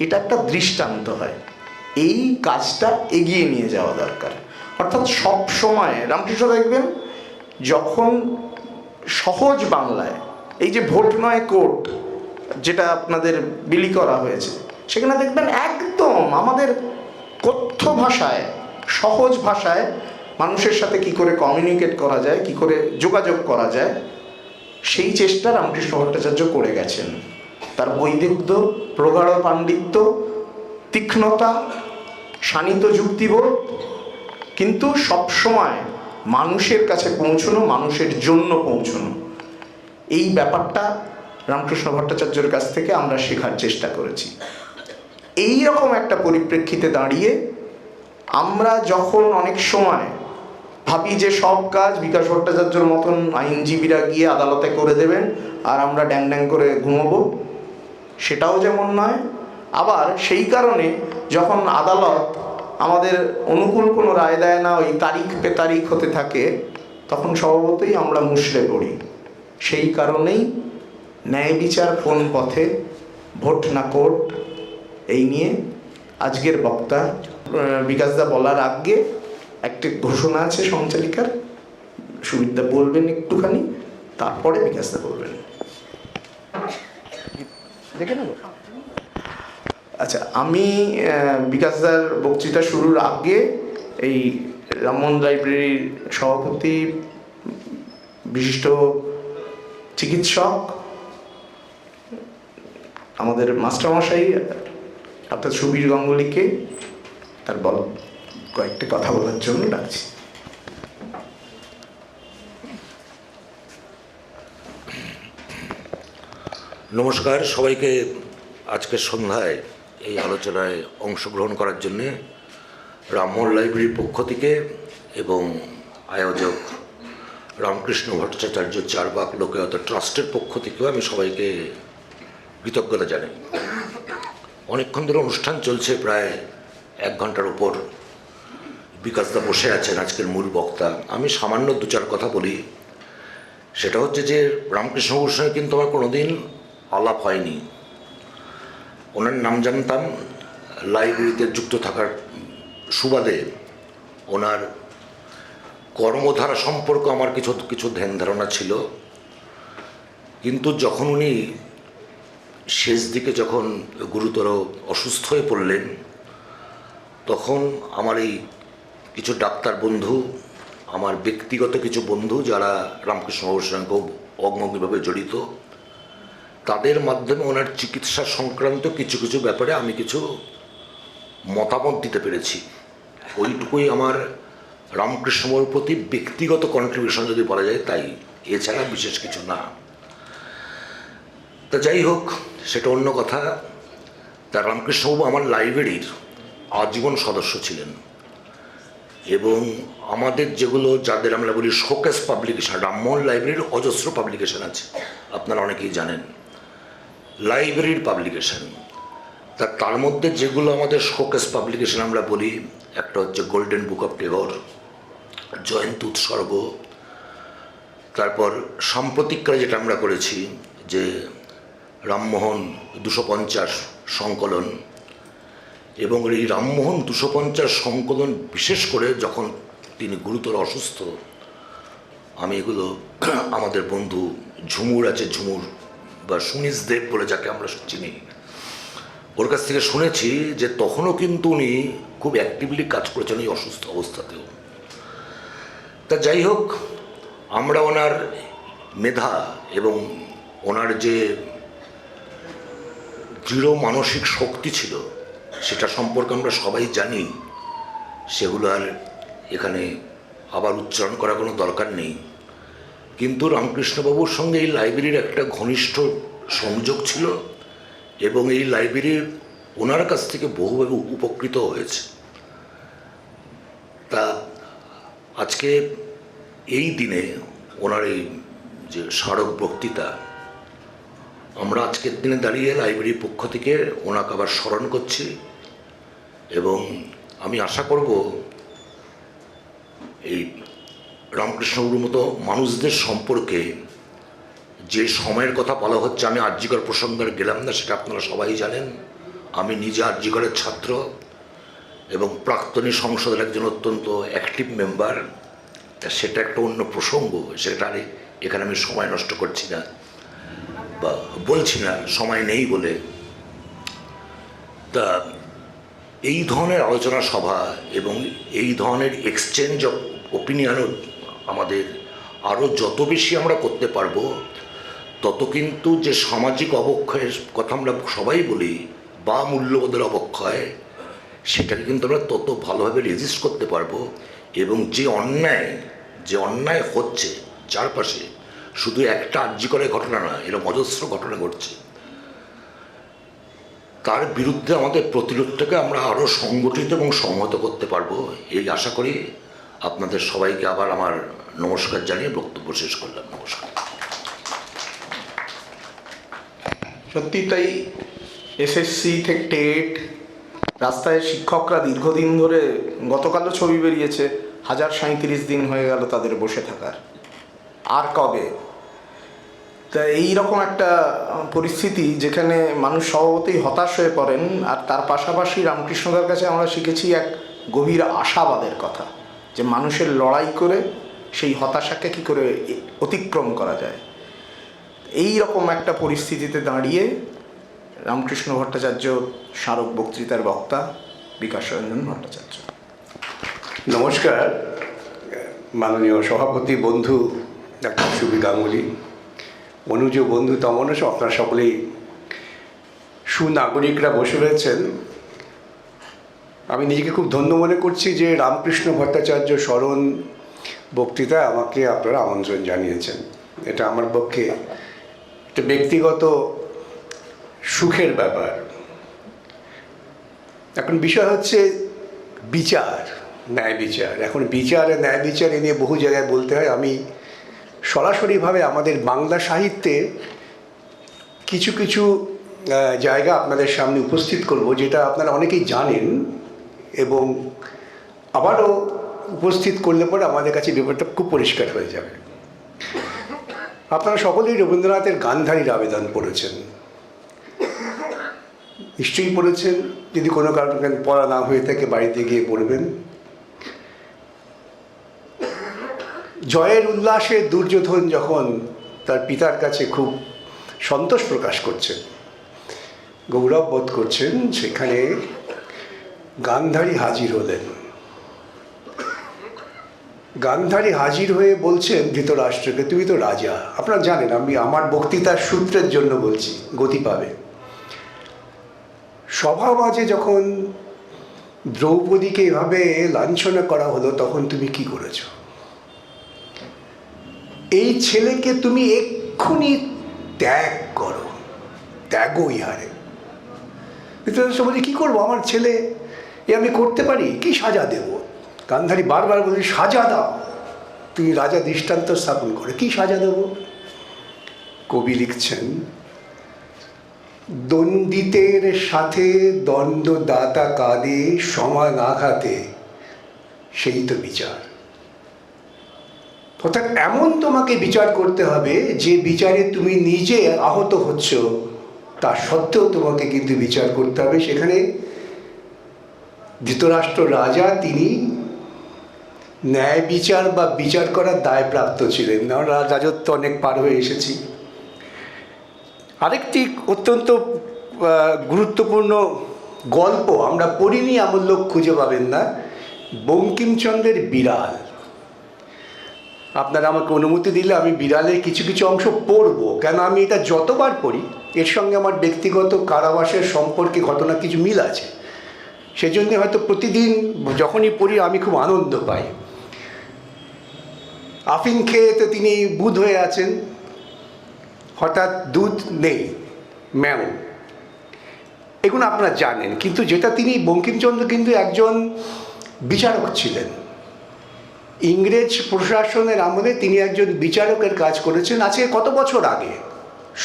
এটা একটা দৃষ্টান্ত হয়। এই কাজটা এগিয়ে নিয়ে যাওয়া দরকার। অর্থাৎ সব সময় রামকৃষ্ণ দেখবেন যখন সহজ বাংলায়, এই যে ভোট নয় কোর্ট যেটা আপনাদের বিলি করা হয়েছে, সেখানে দেখবেন একদম আমাদের কথ্য ভাষায়, সহজ ভাষায় মানুষের সাথে কি করে কমিউনিকেট করা যায়, কি করে যোগাযোগ করা যায়, সেই চেষ্টা রামকৃষ্ণ ভট্টাচার্য করে গেছেন। তার বৈদগ্ধ্য, প্রগাঢ় পাণ্ডিত্য, তীক্ষ্ণতা, শানিত যুক্তিবোধ, কিন্তু সবসময় মানুষের কাছে পৌঁছানো, মানুষের জন্য পৌঁছানো, এই ব্যাপারটা রামকৃষ্ণ ভট্টাচার্যের কাছ থেকে আমরা শেখার চেষ্টা করেছি। এই রকম একটা পরিপ্রেক্ষিতে দাঁড়িয়ে আমরা যখন অনেক সময় ভাবি যে সব কাজ বিকাশ ভট্টাচার্যর মতন আইনজীবীরা গিয়ে আদালতে করে দেবেন আর আমরা ড্যাং ড্যাং করে ঘুমোবো, সেটাও যেমন নয়। আবার সেই কারণে যখন আদালত আমাদের অনুকূল কোনো রায় দেয় না, ওই তারিখ পে তারিখ হতে থাকে, তখন স্বভাবতই আমরা মুষড়ে পড়ি। সেই কারণেই ন্যায় বিচার কোন পথে, ভোট না কোর্ট, এই নিয়ে আজকের বক্তা বিকাশদা বলার আগে একটি ঘোষণা আছে সঞ্চালিকার, সুবিধা বলবেন একটুখানি, তারপরে বিকাশদা বলবেন। দেখে নেব। আচ্ছা, আমি বিকাশদার বক্তৃতা শুরুর আগে এই রামমোহন লাইব্রেরির সভাপতি, বিশিষ্ট চিকিৎসক, আমাদের মাস্টারমশাই অর্থাৎ সুবীর গাঙ্গুলিকে তার কয়েকটি কথা বলার জন্য ডাকছি। নমস্কার সবাইকে। আজকের সন্ধ্যায় এই আলোচনায় অংশগ্রহণ করার জন্যে রামমোহন লাইব্রেরির পক্ষ থেকে এবং আয়োজক রামকৃষ্ণ ভট্টাচার্য চারবাক লোকায়ত ট্রাস্টের পক্ষ থেকেও আমি সবাইকে কৃতজ্ঞতা জানাই। অনেকক্ষণ ধরে অনুষ্ঠান চলছে, প্রায় 1 ঘন্টার উপর। বিকাশদা বসে আছেন আজকের মূল বক্তা। আমি সামান্য 2-4 কথা বলি। সেটা হচ্ছে যে রামকৃষ্ণবাবুর সঙ্গে কিন্তু আমার কোনোদিন আলাপ হয়নি। ওনার নাম জানতাম, লাইব্রেরিতে যুক্ত থাকার সুবাদে ওনার কর্মধারা সম্পর্কে আমার কিছু ধ্যান ধারণা ছিল। কিন্তু যখন উনি শেষ দিকে যখন গুরুতর অসুস্থ হয়ে পড়লেন, তখন আমার এই কিছু ডাক্তার বন্ধু, আমার ব্যক্তিগত কিছু বন্ধু যারা রামকৃষ্ণবাবুর সঙ্গে খুব অঙ্গভঙ্গিভাবে জড়িত, তাদের মাধ্যমে ওনার চিকিৎসা সংক্রান্ত কিছু ব্যাপারে আমি কিছু মতামত দিতে পেরেছি। ওইটুকুই আমার রামকৃষ্ণবাবুর প্রতি ব্যক্তিগত কন্ট্রিবিউশন যদি বলা যায়, তাই, এছাড়া বিশেষ কিছু না। তা যাই হোক, সেটা অন্য কথা। তা রামকৃষ্ণবাবু আমার লাইব্রেরির আজীবন সদস্য ছিলেন এবং আমাদের যেগুলো, যাদের আমরা বলি শোকেস পাবলিকেশন, রামমোহন লাইব্রেরির অজস্র পাবলিকেশন আছে, আপনারা অনেকেই জানেন, লাইব্রেরির পাবলিকেশন। তার মধ্যে যেগুলো আমাদের শোকেস পাবলিকেশন আমরা বলি, একটা হচ্ছে গোল্ডেন বুক অফ টেগর, জয়ন্তী উৎসর্গ, তারপর সাম্প্রতিককালে যেটা আমরা করেছি যে রামমোহন 250 সংকলন, এবং এই রামমোহন 250 সংকলন বিশেষ করে যখন তিনি গুরুতর অসুস্থ, আমি এগুলো আমাদের বন্ধু ঝুমুর আছে, ঝুমুর বা সুনীশ দেব বলে যাকে আমরা চিনি, ওর কাছ থেকে শুনেছি যে তখনও কিন্তু উনি খুব অ্যাক্টিভলি কাজ করেছেন এই অসুস্থ অবস্থাতেও। তা যাই হোক, আমরা ওনার মেধা এবং ওনার যে দৃঢ় মানসিক শক্তি ছিল সেটা সম্পর্কে আমরা সবাই জানি, সেগুলো আর এখানে আবার উচ্চারণ করার কোনো দরকার নেই। কিন্তু রামকৃষ্ণবাবুর সঙ্গে এই লাইব্রেরির একটা ঘনিষ্ঠ সংযোগ ছিল এবং এই লাইব্রেরির ওনার কাছ থেকে বহুভাবে উপকৃত হয়েছে। তা আজকে এই দিনে ওনার এই যে স্মারক বক্তৃতা, আমরা আজকের দিনে দাঁড়িয়ে লাইব্রেরির পক্ষ থেকে ওনাকে আবার স্মরণ করছি এবং আমি আশা করব এই রামকৃষ্ণগুরুর মতো মানুষদের সম্পর্কে যে সময়ের কথা বলা হচ্ছে, আমি আরজিকর প্রসঙ্গে গেলাম না, সেটা আপনারা সবাই জানেন। আমি নিজে আরজিকরের ছাত্র এবং প্রাক্তনী সংসদের একজন অত্যন্ত অ্যাক্টিভ মেম্বার, তা সেটা একটা অন্য প্রসঙ্গ, সেটা এখানে আমি সময় নষ্ট করছি না বা বলছি না, সময় নেই বলে। তা এই ধরনের আলোচনা সভা এবং এই ধরনের এক্সচেঞ্জ অফ ওপিনিয়নও আমাদের আরও যত বেশি আমরা করতে পারবো, তত কিন্তু যে সামাজিক অবক্ষয়ের কথা আমরা সবাই বলি বা মূল্যবোধের অবক্ষয়, সেটাকে কিন্তু আমরা তত ভালোভাবে রেজিস্ট করতে পারবো। এবং যে অন্যায় হচ্ছে চারপাশে, শুধু একটা আরজিকরের ঘটনা না, এরকম অজস্র ঘটনা ঘটছে, তার বিরুদ্ধে আমাদের প্রতিরোধটাকে আমরা আরও সংগঠিত এবং সংহত করতে পারবো, এই আশা করি। আপনাদের সবাইকে আবার আমার নমস্কার জানিয়ে বক্তব্য শেষ করলাম। নমস্কার। সত্যি তাই, এসএসসি থেকে টেট, রাস্তায় শিক্ষকরা দীর্ঘদিন ধরে, গতকালও ছবি বেরিয়েছে, 1037 দিন হয়ে গেল তাদের বসে থাকার, আর কবে। তা এইরকম একটা পরিস্থিতি যেখানে মানুষ স্বভাবতই হতাশ হয়ে পড়েন, আর তার পাশাপাশি রামকৃষ্ণদার কাছে আমরা শিখেছি এক গভীর আশাবাদের কথা, যে মানুষের লড়াই করে সেই হতাশাকে কী করে অতিক্রম করা যায়। এই রকম একটা পরিস্থিতিতে দাঁড়িয়ে রামকৃষ্ণ ভট্টাচার্য স্মারক বক্তৃতার বক্তা বিকাশ রঞ্জন ভট্টাচার্য। নমস্কার মাননীয় সভাপতি বন্ধু ডাক্তার সুবি গাঙ্গুলি, অনুজ বন্ধু তমনস, আপনারা সকলেই সুনাগরিকরা বসে রয়েছেন। আমি নিজেকে খুব ধন্য মনে করছি যে রামকৃষ্ণ ভট্টাচার্য স্মরণ বক্তৃতায় আমাকে আপনারা আমন্ত্রণ জানিয়েছেন। এটা আমার পক্ষে একটা ব্যক্তিগত সুখের ব্যাপার। এখন বিষয় হচ্ছে বিচার, ন্যায় বিচার। এখন বিচার আর ন্যায় বিচার এ নিয়ে বহু জায়গায় বলতে হয়। আমি সরাসরিভাবে আমাদের বাংলা সাহিত্যে কিছু কিছু জায়গা আপনাদের সামনে উপস্থিত করব, যেটা আপনারা অনেকেই জানেন, এবং আবারও উপস্থিত করলে পরে আমাদের কাছে ব্যাপারটা খুব পরিষ্কার হয়ে যাবে। আপনারা সকলেই রবীন্দ্রনাথের গান্ধারীর আবেদন পড়েছেন, নিশ্চয়ই পড়েছেন। যদি কোনো কারণে পড়া না হয়ে থাকে বাড়িতে গিয়ে পড়বেন। জয়ের উল্লাসে দুর্যোধন যখন তার পিতার কাছে খুব সন্তোষ প্রকাশ করছেন, গৌরব বোধ করছেন, সেখানে গান্ধারী হাজির হলেন। গান্ধারী হাজির হয়ে বলছেন ধৃতরাষ্ট্রকে, তুমি তো রাজা। আপনারা জানেন, আমি আমার বক্তৃতার সূত্রের জন্য বলছি, গতি পাবে। সভা মাঝে যখন দ্রৌপদীকে এভাবে লাঞ্ছনা করা হলো, তখন তুমি কি করেছো? এই ছেলেকে তুমি এক্ষুনি ত্যাগ করো, ত্যাগো ইহারে। ধৃতরাষ্ট্র বলছে, কী করবো? আমার ছেলে এ আমি করতে পারি? কি সাজা দেব? গান্ধারী বারবার বলছে, সাজা দাও, তুমি রাজা দৃষ্টান্ত স্থাপন করে কি সাজা দেব? কবি লিখছেন, দণ্ডিতের সাথে দণ্ডদাতা কাঁদে সমান আঘাতে, সেই তো বিচার। অর্থাৎ এমন তোমাকে বিচার করতে হবে যে বিচারে তুমি নিজে আহত হচ্ছ, তা সত্ত্বেও তোমাকে কিন্তু বিচার করতে হবে। সেখানে ধৃতরাষ্ট্র রাজা, তিনি ন্যায় বিচার বা বিচার করার দায়প্রাপ্ত ছিলেন। আমরা রাজত্ব অনেক পার হয়ে এসেছি। আরেকটি অত্যন্ত গুরুত্বপূর্ণ গল্প আমরা পড়িনি, এমন লোক খুঁজে পাবেন না, বঙ্কিমচন্দ্রের বিড়াল। আপনারা আমাকে অনুমতি দিলে আমি বিড়ালের কিছু কিছু অংশ পড়ব, কেন আমি এটা যতবার পড়ি এর সঙ্গে আমার ব্যক্তিগত কারাবাসের সম্পর্কে ঘটনা কিছু মিল আছে। সেজন্য হয়তো প্রতিদিন যখনই পড়ি আমি খুব আনন্দ পাই। আফিং খেয়ে তো তিনি বুঁদ হয়ে আছেন, হঠাৎ দুধ নেই, ম্যাও, এগুলো আপনারা জানেন। কিন্তু যেটা তিনি, বঙ্কিমচন্দ্র কিন্তু একজন বিচারক ছিলেন। ইংরেজ প্রশাসনের আমলে তিনি একজন বিচারকের কাজ করেছেন। আজকে কত বছর আগে,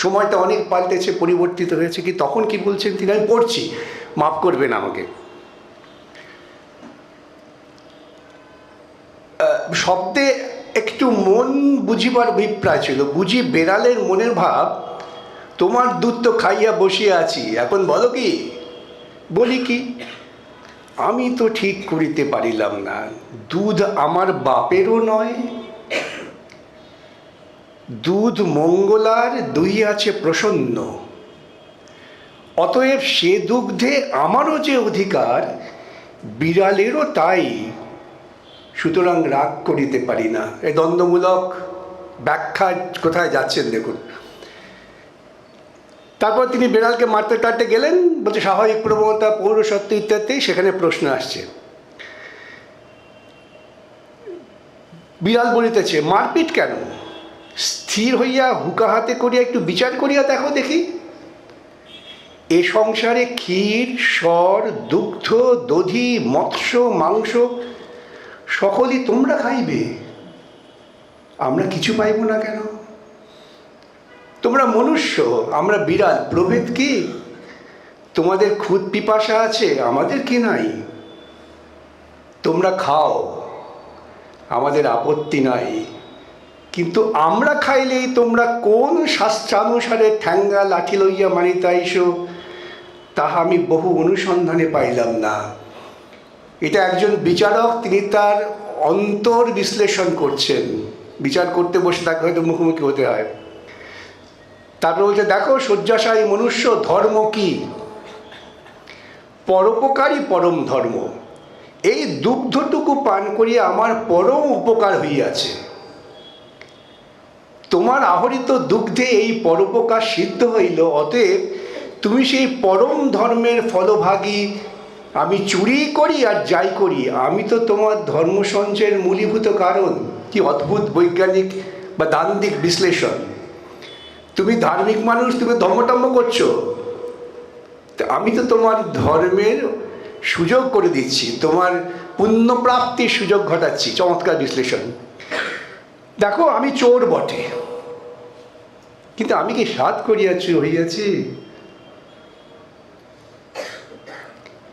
সময়টা অনেক পাল্টেছে, পরিবর্তিত হয়েছে। কি তখন কি বলছেন তিনি, আমি পড়ছি, মাফ করবেন আমাকে। শব্দে একটু মন বুঝিবার অভিপ্রায় ছিল, বুঝি বেড়ালের মনের ভাব, তোমার দুধ তো খাইয়া বসিয়া আছি, এখন বলো কি? বলি কি, আমি তো ঠিক করিতে পারিলাম না, দুধ আমার বাপেরও নয়, দুধ মঙ্গলার দুইয়াছে প্রসন্ন, অতএব সে দুগ্ধে আমারও যে অধিকার, বিড়ালেরও তাই, সুতরাং রাগ করিতে পারি না। এই দ্বন্দ্বমূলক ব্যাখ্যা কোথায় যাচ্ছেন দেখুন। তারপর তিনি বিড়ালকে মারতে টারতে গেলেন, বলছে স্বাভাবিক প্রবণতা, পৌরসত্ব ইত্যাদি, সেখানে প্রশ্ন আসছে। বিড়াল বলিতেছে, মারপিট কেন? স্থির হইয়া হুকা হাতে করিয়া একটু বিচার করিয়া দেখো দেখি, এ সংসারে ক্ষীর, স্বর, দুগ্ধ, দধি, মৎস্য, মাংস সকলই তোমরা খাইবে, আমরা কিছু পাইব না কেন? তোমরা মনুষ্য, আমরা বিড়াল, প্রভেদ কি? তোমাদের খুদ পিপাসা আছে, আমাদের কি নাই? তোমরা খাও, আমাদের আপত্তি নাই, কিন্তু আমরা খাইলেই তোমরা কোন শাস্ত্রানুসারে ঠ্যাঙ্গা লাঠি লইয়া মারিতাইস, তাহা আমি বহু অনুসন্ধানে পাইলাম না। এটা একজন বিচারক, তিনি তার অন্তর বিশ্লেষণ করছেন। বিচার করতে বসে তাকে হয়তো মুখোমুখি হতে হয়। তারপরে বলছে, দেখো শয্যাশায়ী মনুষ্য, ধর্ম কি? পরোপকারই পরম ধর্ম। এই দুগ্ধটুকু পান করিয়া আমার পরম উপকার হইয়াছে। তোমার আহরিত দুগ্ধে এই পরোপকার সিদ্ধ হইল, অতএব তুমি সেই পরম ধর্মের ফলভাগী। আমি চুরি করি আর যাই করি, আমি তো তোমার ধর্ম সঞ্চয়ের মূলীভূত কারণ। কি অদ্ভুত বৈজ্ঞানিক বা দান্দিক বিশ্লেষণ! তুমি ধার্মিক মানুষ, তুমি ধর্মটম্ম করছো, আমি তো তোমার ধর্মের সুযোগ করে দিচ্ছি, তোমার পুণ্যপ্রাপ্তির সুযোগ ঘটাচ্ছি। চমৎকার বিশ্লেষণ। দেখো আমি চোর বটে, কিন্তু আমি কি সাধ করিয়াছি হইয়াছি?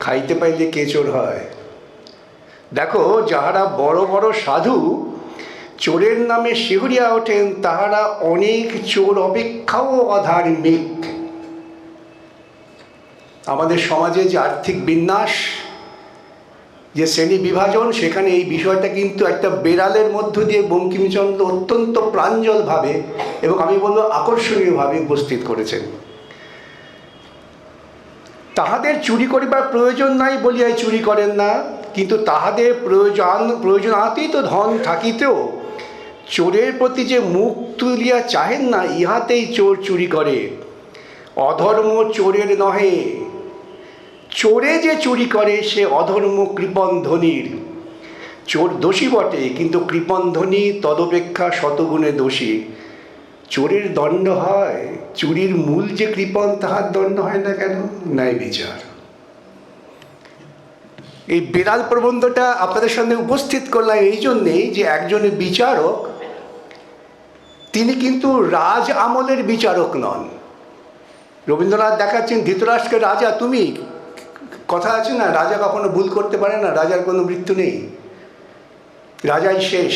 খাইতে পাইলে কে চোর হয়? দেখো যাহারা বড় বড় সাধু চোরের নামে শিহরিয়া ওঠেন, তাহারা অনেক চোর অপেক্ষাও অধার্মিক। আমাদের সমাজে যে আর্থিক বিন্যাস, যে শ্রেণী বিভাজন, সেখানে এই বিষয়টা কিন্তু একটা বেড়ালের মধ্য দিয়ে বঙ্কিমচন্দ্র অত্যন্ত প্রাঞ্জলভাবে এবং আমি বলবো আকর্ষণীয়ভাবে উপস্থিত করেছেন। তাহাদের চুরি করিবার প্রয়োজন নাই বলিয়াই চুরি করেন না, কিন্তু তাহাদের প্রয়োজনাতীত ধন থাকিতেও চোরের প্রতি যে মুখ তুলিয়া চাহেন না, ইহাতেই চোর চুরি করে। অধর্ম চোরের নহে, চোরে যে চুরি করে সে অধর্ম কৃপণ ধনীর। চোর দোষী বটে, কিন্তু কৃপণ ধনী তদপেক্ষা শতগুণে দোষী। চোরের দণ্ড হয়, চুরির মূল যে কৃপণ তাহার দণ্ড হয় না কেন? ন্যায় বিচার। এই বিড়াল প্রবন্ধটা আপনাদের সামনে উপস্থিত করলাম এই জন্যেই যে একজন বিচারক, তিনি কিন্তু রাজ আমলের বিচারক নন। রবীন্দ্রনাথ দেখাচ্ছেন ধৃতরাষ্ট্রকে, রাজা তুমি, কথা আছে না, রাজা কখনো ভুল করতে পারে না, রাজার কোনো মৃত্যু নেই, রাজাই শেষ।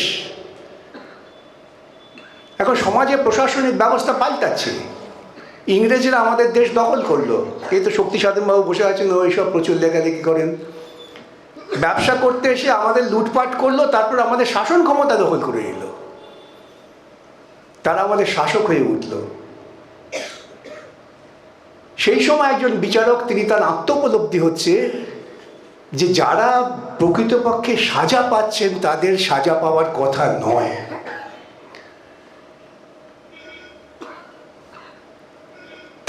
এখন সমাজে প্রশাসনিক ব্যবস্থা পাল্টাচ্ছে। ইংরেজরা আমাদের দেশ দখল করলো, এই তো শক্তিসাধনবাবু বসে আছেন, ওইসব প্রচুর লেখালেখি করেন। ব্যবসা করতে এসে আমাদের লুটপাট করলো, তারপর আমাদের শাসন ক্ষমতা দখল করে নিল, তারা আমাদের শাসক হয়ে উঠল। সেই সময় একজন বিচারক, তিনি তার আত্মোপলব্ধি হচ্ছে যে যারা প্রকৃতপক্ষে সাজা পাচ্ছেন তাদের সাজা পাওয়ার কথা নয়।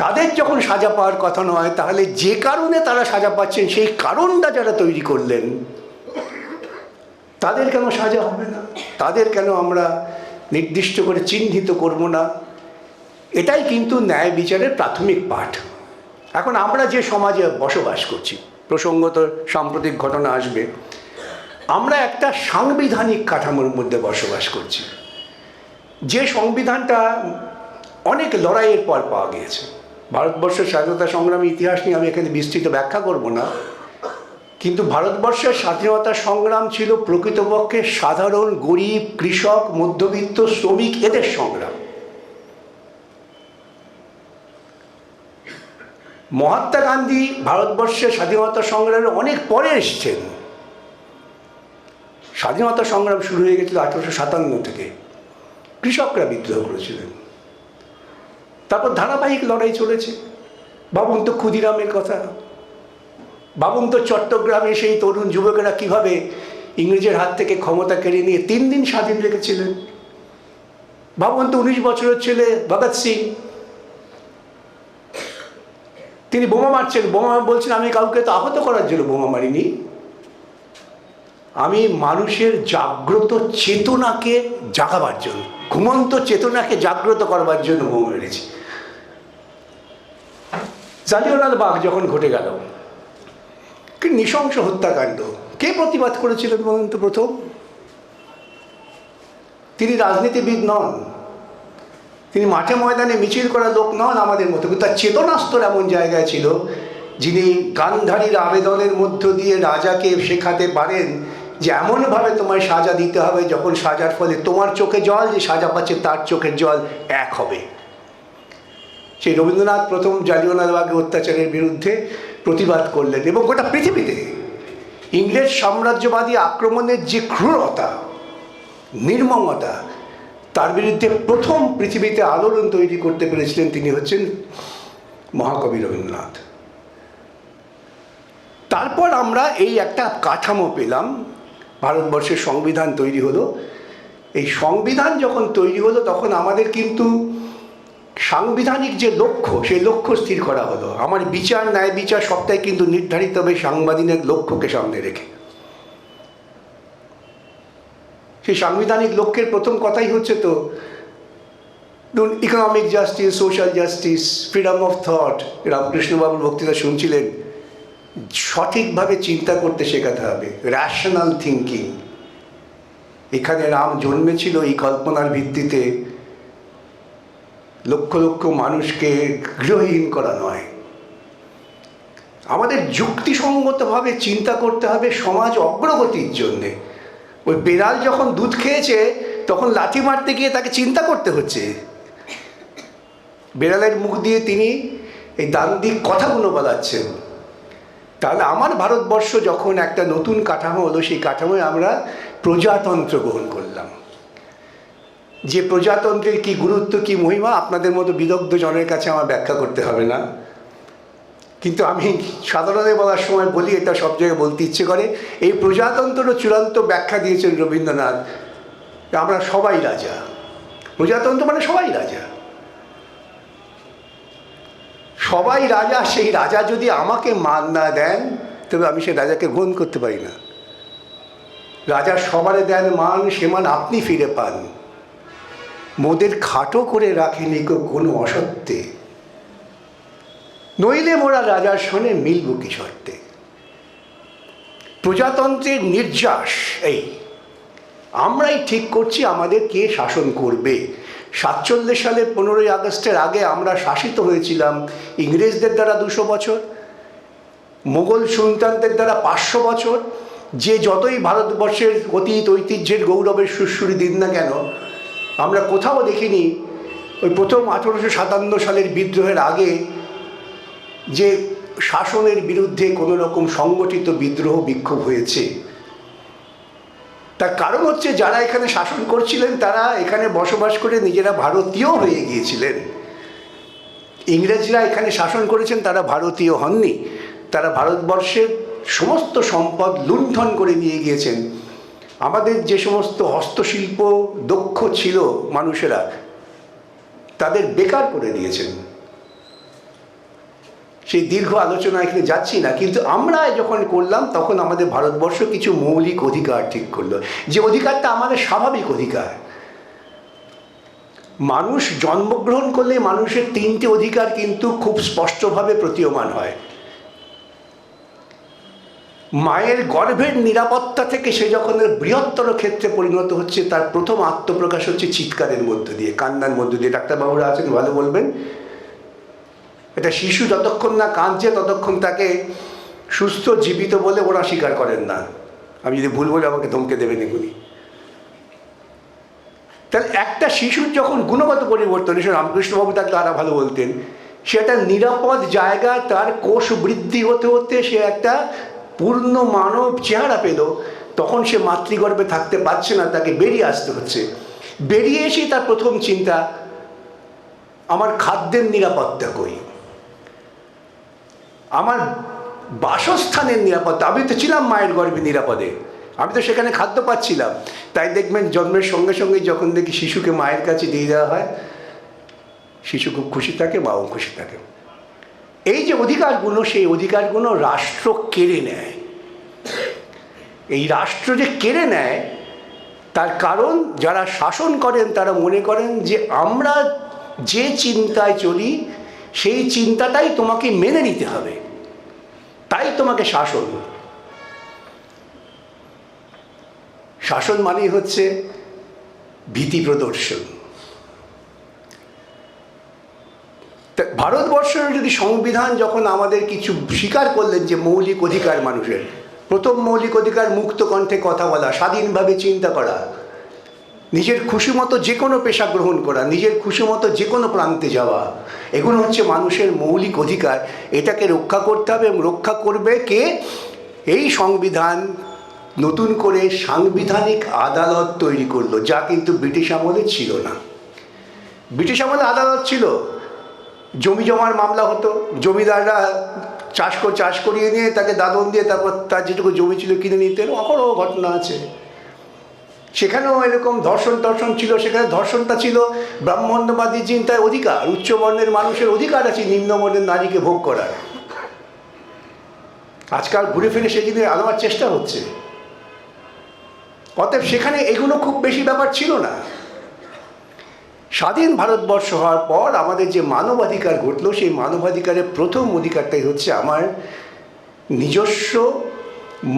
তাদের যখন সাজা পাওয়ার কথা নয়, তাহলে যে কারণে তারা সাজা পাচ্ছেন সেই কারণটা যারা তৈরি করলেন, তাদের কেন সাজা হবে না? তাদের কেন আমরা নির্দিষ্ট করে চিহ্নিত করব না? এটাই কিন্তু ন্যায় বিচারের প্রাথমিক পাঠ। এখন আমরা যে সমাজে বসবাস করছি, প্রসঙ্গত সাম্প্রতিক ঘটনা আসবে, আমরা একটা সাংবিধানিক কাঠামোর মধ্যে বসবাস করছি, যে সংবিধানটা অনেক লড়াইয়ের পর পাওয়া গিয়েছে। ভারতবর্ষের স্বাধীনতা সংগ্রামী ইতিহাস নিয়ে আমি এখানে বিস্তৃত ব্যাখ্যা করব না, কিন্তু ভারতবর্ষের স্বাধীনতা সংগ্রাম ছিল প্রকৃতপক্ষে সাধারণ গরিব, কৃষক, মধ্যবিত্ত, শ্রমিক এদের সংগ্রাম। মহাত্মা গান্ধী ভারতবর্ষের স্বাধীনতা সংগ্রামের অনেক পরে এসেছেন। স্বাধীনতা সংগ্রাম শুরু হয়ে গেছিল 1857 থেকে, কৃষকরা বিদ্রোহ করেছিলেন। তারপর ধারাবাহিক লড়াই চলেছে। ভাবুন তো ক্ষুদিরামের কথা, ভাবুন তো চট্টগ্রামে সেই তরুণ যুবকেরা কিভাবে ইংরেজের হাত থেকে ক্ষমতা কেড়ে নিয়ে 3 দিন স্বাধীন রেখেছিলেন। ভাবুন তো 19 বছরের ছেলে ভগৎ সিং, তিনি বোমা মারছেন, বোমা বলছেন আমি কাউকে তো আহত করার জন্য বোমা মারিনি, আমি মানুষের জাগ্রত চেতনাকে জাগাবার জন্য, ঘুমন্ত চেতনাকে জাগ্রত করবার জন্য বোমা মেরেছি। জালিয়ানওয়ালাবাগ যখন ঘটে গেল, কি নৃশংস হত্যাকাণ্ড, কে প্রতিবাদ করেছিলেন বলুন তো প্রথম? তিনি রাজনীতিবিদ নন, তিনি মাঠে ময়দানে মিছিল করা লোক নন আমাদের মতো, কিন্তু তার চেতনাস্তর এমন জায়গায় ছিল যিনি গান্ধারীর আবেদনের মধ্য দিয়ে রাজাকে শেখাতে পারেন যে এমনভাবে তোমায় সাজা দিতে হবে যখন সাজার ফলে তোমার চোখে জল, যে সাজা পাচ্ছে তার চোখের জল এক হবে। সেই রবীন্দ্রনাথ প্রথম জালিয়ানওয়ালাবাগের অত্যাচারের বিরুদ্ধে প্রতিবাদ করলেন, এবং গোটা পৃথিবীতে ইংরেজ সাম্রাজ্যবাদী আক্রমণের যে ক্রূরতা, নির্মমতা, তার বিরুদ্ধে প্রথম পৃথিবীতে আলোড়ন তৈরি করতে পেরেছিলেন তিনি হচ্ছেন মহাকবি রবীন্দ্রনাথ। তারপর আমরা এই একটা কাঠামো পেলাম, ভারতবর্ষের সংবিধান তৈরি হলো। এই সংবিধান যখন তৈরি হলো তখন আমাদের কিন্তু সাংবিধানিক যে লক্ষ্য, সেই লক্ষ্য স্থির করা হলো। আমার বিচার, ন্যায় বিচার সবটাই কিন্তু নির্ধারিত হবে সাংবিধানিক লক্ষ্যকে সামনে রেখে। সেই সাংবিধানিক লক্ষ্যের প্রথম কথাই হচ্ছে তো ধরুন economic justice, social justice, freedom of thought. রামকৃষ্ণবাবুর বক্তৃতা শুনছিলেন, সঠিকভাবে চিন্তা করতে শেখাতে হবে, র্যাশনাল থিঙ্কিং। এখানে রাম জন্মেছিল এই কল্পনার ভিত্তিতে লক্ষ লক্ষ মানুষকে গৃহহীন করা নয়। আমাদের যুক্তিসঙ্গতভাবে চিন্তা করতে হবে সমাজ অগ্রগতির জন্যে। ওই বেড়াল যখন দুধ খেয়েছে তখন লাঠি মারতে গিয়ে তাকে চিন্তা করতে হচ্ছে। বেড়ালের মুখ দিয়ে তিনি এই দান্দিক কথাগুলো বলাচ্ছেন। তাহলে আমার ভারতবর্ষ যখন একটা নতুন কাঠামো হলো, সেই কাঠামোয় আমরা প্রজাতন্ত্র গ্রহণ করলাম। যে প্রজাতন্ত্রের কি গুরুত্ব, কি মহিমা আপনাদের মতো বিদগ্ধ জনের কাছে আমার ব্যাখ্যা করতে হবে না, কিন্তু আমি সাধারণে বলার সময় বলি, এটা সব জায়গায় বলতে ইচ্ছে করে। এই প্রজাতন্ত্রেরও চূড়ান্ত ব্যাখ্যা দিয়েছেন রবীন্দ্রনাথ, আমরা সবাই রাজা। প্রজাতন্ত্র মানে সবাই রাজা, সবাই রাজা। সেই রাজা যদি আমাকে মান না দেন তবে আমি সেই রাজাকে গ্রহণ করতে পারি না। রাজা সবারে দেন মান, সে মান আপনি ফিরে পান। মোদের খাটো করে রাখেনি কোনো অসত্যে, নইলে মোরা রাজার সনে মিলব কি শর্তে। প্রজাতন্ত্রের নির্যাস এই, আমরাই ঠিক করছি আমাদের কে শাসন করবে। 47 সালে 15ই আগস্টের আগে আমরা শাসিত হয়েছিলাম ইংরেজদের দ্বারা 200 বছর, মোগল সুলতানদের দ্বারা 500 বছর। যে যতই ভারতবর্ষের অতীত ঐতিহ্যের গৌরবের সুরসুরি দিন না কেন, আমরা কোথাও দেখিনি ওই প্রথম 1857 সালের বিদ্রোহের আগে যে শাসনের বিরুদ্ধে কোনো রকম সংগঠিত বিদ্রোহ বিক্ষোভ হয়েছে। তার কারণ হচ্ছে যারা এখানে শাসন করছিলেন তারা এখানে বসবাস করে নিজেরা ভারতীয় হয়ে গিয়েছিলেন। ইংরেজরা এখানে শাসন করেছেন, তারা ভারতীয় হননি। তারা ভারতবর্ষের সমস্ত সম্পদ লুণ্ঠন করে নিয়ে গিয়েছেন। আমাদের যে সমস্ত হস্তশিল্প দক্ষ ছিল মানুষেরা, তাদের বেকার করে দিয়েছেন। সেই দীর্ঘ আলোচনা এখানে যাচ্ছি না, কিন্তু আমরা যখন করলাম তখন আমাদের ভারতবর্ষ কিছু মৌলিক অধিকার ঠিক করলো, যে অধিকারটা আমাদের স্বাভাবিক অধিকার। মানুষ জন্মগ্রহণ করলে মানুষের 3টে অধিকার কিন্তু খুব স্পষ্টভাবে প্রতীয়মান হয়। মায়ের গর্ভের নিরাপত্তা থেকে সে যখন বৃহত্তর ক্ষেত্রে পরিণত হচ্ছে, তার প্রথম আত্মপ্রকাশ হচ্ছে চিৎকারের মধ্য দিয়ে, কান্নার মধ্য দিয়ে। ডাক্তারবাবুরা আছেন, ভালো বলবেন। এটা শিশু যতক্ষণ না কাঁদছে ততক্ষণ তাকে সুস্থ জীবিত বলে ওরা স্বীকার করেন না। আমি যদি ভুল বলে আমাকে ধমকে দেবেন এগুলি। তাহলে একটা শিশুর যখন গুণগত পরিবর্তন, এসে রামকৃষ্ণবাবু তাকে আরো ভালো বলতেন, সে একটা নিরাপদ জায়গায় তার কোষ বৃদ্ধি হতে হতে সে একটা পূর্ণ মানব চেহারা পেল, তখন সে মাতৃগর্ভে থাকতে পারছে না, তাকে বেরিয়ে আসতে হচ্ছে। বেরিয়ে এসেই তার প্রথম চিন্তা, আমার খাদ্যের নিরাপত্তা কই, আমার বাসস্থানের নিরাপত্তা। আমি তো ছিলাম মায়ের গর্ভে নিরাপদে, আমি তো সেখানে খাদ্য পাচ্ছিলাম। তাই দেখবেন জন্মের সঙ্গে সঙ্গে যখন দেখি শিশুকে মায়ের কাছে দিয়ে দেওয়া হয়, শিশু খুব খুশি থাকে, মাও খুশি থাকে। এই যে অধিকারগুলো, সেই অধিকারগুলো রাষ্ট্র কেড়ে নেয়। এই রাষ্ট্র যে কেড়ে নেয়, তার কারণ যারা শাসন করেন তারা মনে করেন যে আমরা যে চিন্তায় চলি সেই চিন্তাটাই তোমাকে মেনে নিতে হবে, তাই তোমাকে শাসন। শাসন মানেই হচ্ছে ভীতি প্রদর্শন। ভারতবর্ষের যদি সংবিধান যখন আমাদের কিছু স্বীকার করলেন যে মৌলিক অধিকার মানুষের, প্রথম মৌলিক অধিকার মুক্ত কণ্ঠে কথা বলা, স্বাধীনভাবে চিন্তা করা, নিজের খুশি মতো যে কোনো পেশা গ্রহণ করা, নিজের খুশি মতো যে কোনো প্রান্তে যাওয়া, এগুলো হচ্ছে মানুষের মৌলিক অধিকার। এটাকে রক্ষা করতে হবে, এবং রক্ষা করবে কে? এই সংবিধান নতুন করে সাংবিধানিক আদালত তৈরি করলো, যা কিন্তু ব্রিটিশ আমলে ছিল না। ব্রিটিশ আমলে আদালত ছিল, জমি জমার মামলা হতো, জমিদাররা চাষ করিয়ে নিয়ে তাকে দাদন দিয়ে তারপর তার যেটুকু জমি ছিল কিনে নিতেন। অহরহ ঘটনা আছে। সেখানেও এরকম ধর্ষণ ছিল। সেখানে ধর্ষণটা ছিল ব্রাহ্মণ্যবাদী চিন্তায় অধিকার, উচ্চবর্ণের মানুষের অধিকার আছে নিম্নবর্ণের নারীকে ভোগ করার। আজকাল ঘুরে ফিরে সেই জিনিস আনার চেষ্টা হচ্ছে। অতএব সেখানে এগুলো খুব বেশি ব্যাপার ছিল না। স্বাধীন ভারতবর্ষ হওয়ার পর আমাদের যে মানবাধিকার ঘটলো, সেই মানবাধিকারের প্রথম অধিকারটাই হচ্ছে আমার নিজস্ব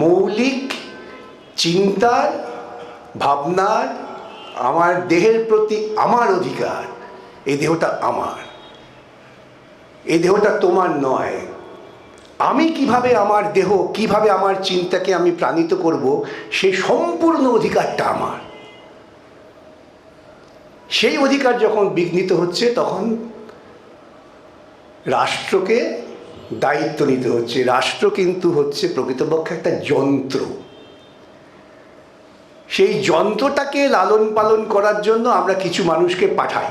মৌলিক চিন্তার, ভাবনার, আমার দেহের প্রতি আমার অধিকার। এই দেহটা আমার, এই দেহটা তোমার নয়। আমি কিভাবে আমার দেহ, কিভাবে আমার চিন্তাকে আমি প্রাণিত করব, সেই সম্পূর্ণ অধিকারটা আমার। সেই অধিকার যখন বিঘ্নিত হচ্ছে, তখন রাষ্ট্রকে দায়িত্ব নিতে হচ্ছে। রাষ্ট্র কিন্তু হচ্ছে প্রকৃতপক্ষে একটা যন্ত্র। সেই যন্ত্রটাকে লালন পালন করার জন্য আমরা কিছু মানুষকে পাঠাই।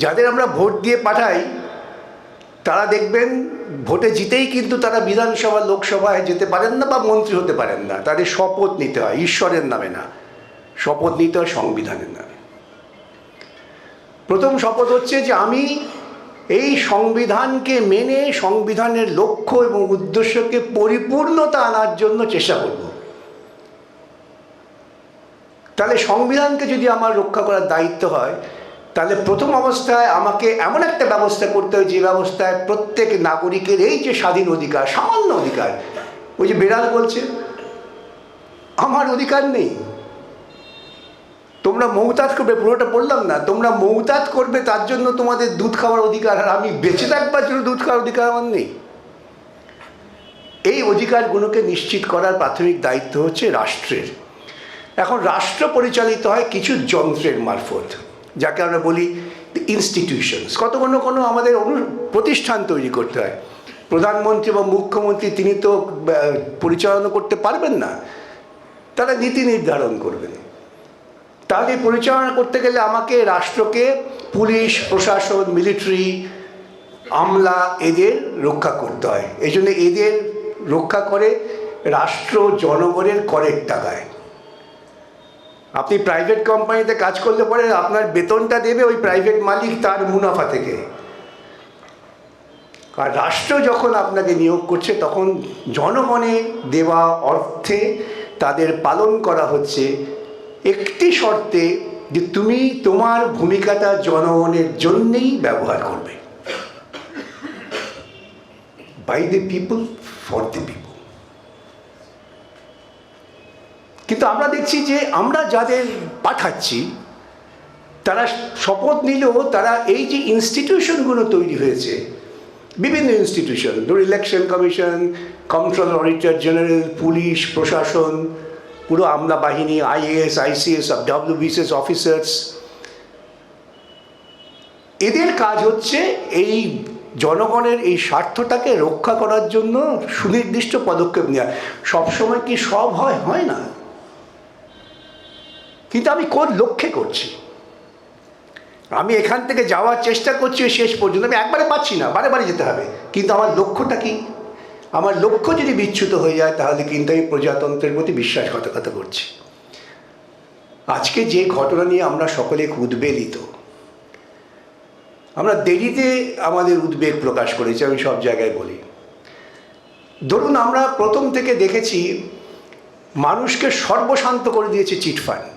যাদের আমরা ভোট দিয়ে পাঠাই, তারা দেখবেন ভোটে জিতেই কিন্তু তারা বিধানসভা, লোকসভায় যেতে পারেন না বা মন্ত্রী হতে পারেন না। তাদের শপথ নিতে হয়, ঈশ্বরের নামে না, শপথ নিতে হয় সংবিধানের নামে। প্রথম শপথ হচ্ছে যে আমি এই সংবিধানকে মেনে সংবিধানের লক্ষ্য এবং উদ্দেশ্যকে পরিপূর্ণতা আনার জন্য চেষ্টা করব। তাহলে সংবিধানকে যদি আমার রক্ষা করার দায়িত্ব হয়, তাহলে প্রথম অবস্থায় আমাকে এমন একটা ব্যবস্থা করতে হয় যে ব্যবস্থায় প্রত্যেক নাগরিকের এই যে স্বাধীন অধিকার, সামান্য অধিকার, ওই যে বেড়াল বলছে আমার অধিকার নেই, তোমরা মৌতাত করবে, পুরোটা বললাম না, তোমরা মৌতাত করবে, তার জন্য তোমাদের দুধ খাওয়ার অধিকার, আর আমি বেঁচে থাকবার জন্য দুধ খাওয়ার অধিকার আমার নেই। এই অধিকারগুলোকে নিশ্চিত করার প্রাথমিক দায়িত্ব হচ্ছে রাষ্ট্রের। এখন রাষ্ট্র পরিচালিত হয় কিছু যন্ত্রের মারফত, যাকে আমরা বলি ইনস্টিটিউশনস। কোনো আমাদের প্রতিষ্ঠান তৈরি করতে হয়। প্রধানমন্ত্রী বা মুখ্যমন্ত্রী তিনি তো পরিচালনা করতে পারবেন না, তারা নীতি নির্ধারণ করবেন। তাহলে পরিচালনা করতে গেলে আমাকে রাষ্ট্রকে পুলিশ, প্রশাসন, মিলিটারি, আমলা এদের রক্ষা করতে হয়। এই জন্য এদের রক্ষা করে রাষ্ট্র জনগণের করের টাকায়। আপনি প্রাইভেট কোম্পানিতে কাজ করলে পরে আপনার বেতনটা দেবে ওই প্রাইভেট মালিক তার মুনাফা থেকে। আর রাষ্ট্র যখন আপনাকে নিয়োগ করছে, তখন জনগণের দেওয়া অর্থে তাদের পালন করা হচ্ছে একটি শর্তে, যে তুমি তোমার ভূমিকাটা জনগণের জন্যেই ব্যবহার করবে। By the people, for the people. কিন্তু আমরা দেখছি যে আমরা যাদের পাঠাচ্ছি তারা শপথ নিলেও তারা এই যে ইনস্টিটিউশনগুলো তৈরি হয়েছে, বিভিন্ন ইনস্টিটিউশন, ধরুন election commission, controller, auditor general, police, প্রশাসন, পুরো আমলা বাহিনী, আইএএস, আইসিএস, ডব্লিউবিসিএস অফিসার্স, এদের কাজ হচ্ছে এই জনগণের এই স্বার্থটাকে রক্ষা করার জন্য সুনির্দিষ্ট পদক্ষেপ নেওয়া। সবসময় কি সব হয় না, কিন্তু আমি কোন লক্ষ্যে করছি? আমি এখান থেকে যাওয়ার চেষ্টা করছি শেষ পর্যন্ত, আমি একবারে পাচ্ছি না, বারে বারে যেতে হবে, কিন্তু আমার লক্ষ্যটা কি? আমার লক্ষ্য যদি বিচ্যুত হয়ে যায় তাহলে কিন্তু আমি প্রজাতন্ত্রের প্রতি বিশ্বাসঘাতকতা করছি। আজকে যে ঘটনা নিয়ে আমরা সকলে উদ্বেলিত, আমরা দেরিতে আমাদের উদ্বেগ প্রকাশ করেছি, আমি সব জায়গায় বলি। ধরুন আমরা প্রথম থেকে দেখেছি মানুষকে সর্বশান্ত করে দিয়েছে চিটফান্ড।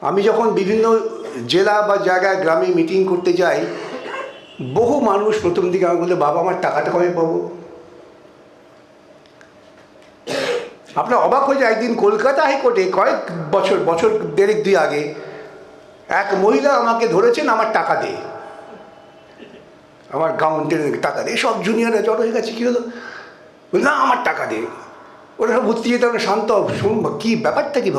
আমি যখন বিভিন্ন জেলা বা জায়গায় গ্রামে মিটিং করতে যাই, বহু মানুষ প্রথম দিকে আমাকে বললো, বাবা আমার টাকাটা কবে পাবো? আপনার অবাক হয়ে যায়, একদিন কলকাতা হাইকোর্টে কয়েক বছর দেড়েক দুই আগে এক মহিলা আমাকে ধরেছেন, আমার টাকা দে, আমার গাউন্টের টাকা দে। সব জুনিয়ররা জড়ো হয়ে গেছে, কী হলো? না আমার টাকা দে। ওরা সব উত্তেজিত, আমরা শান্ত, শুনবো কী ব্যাপারটা কি?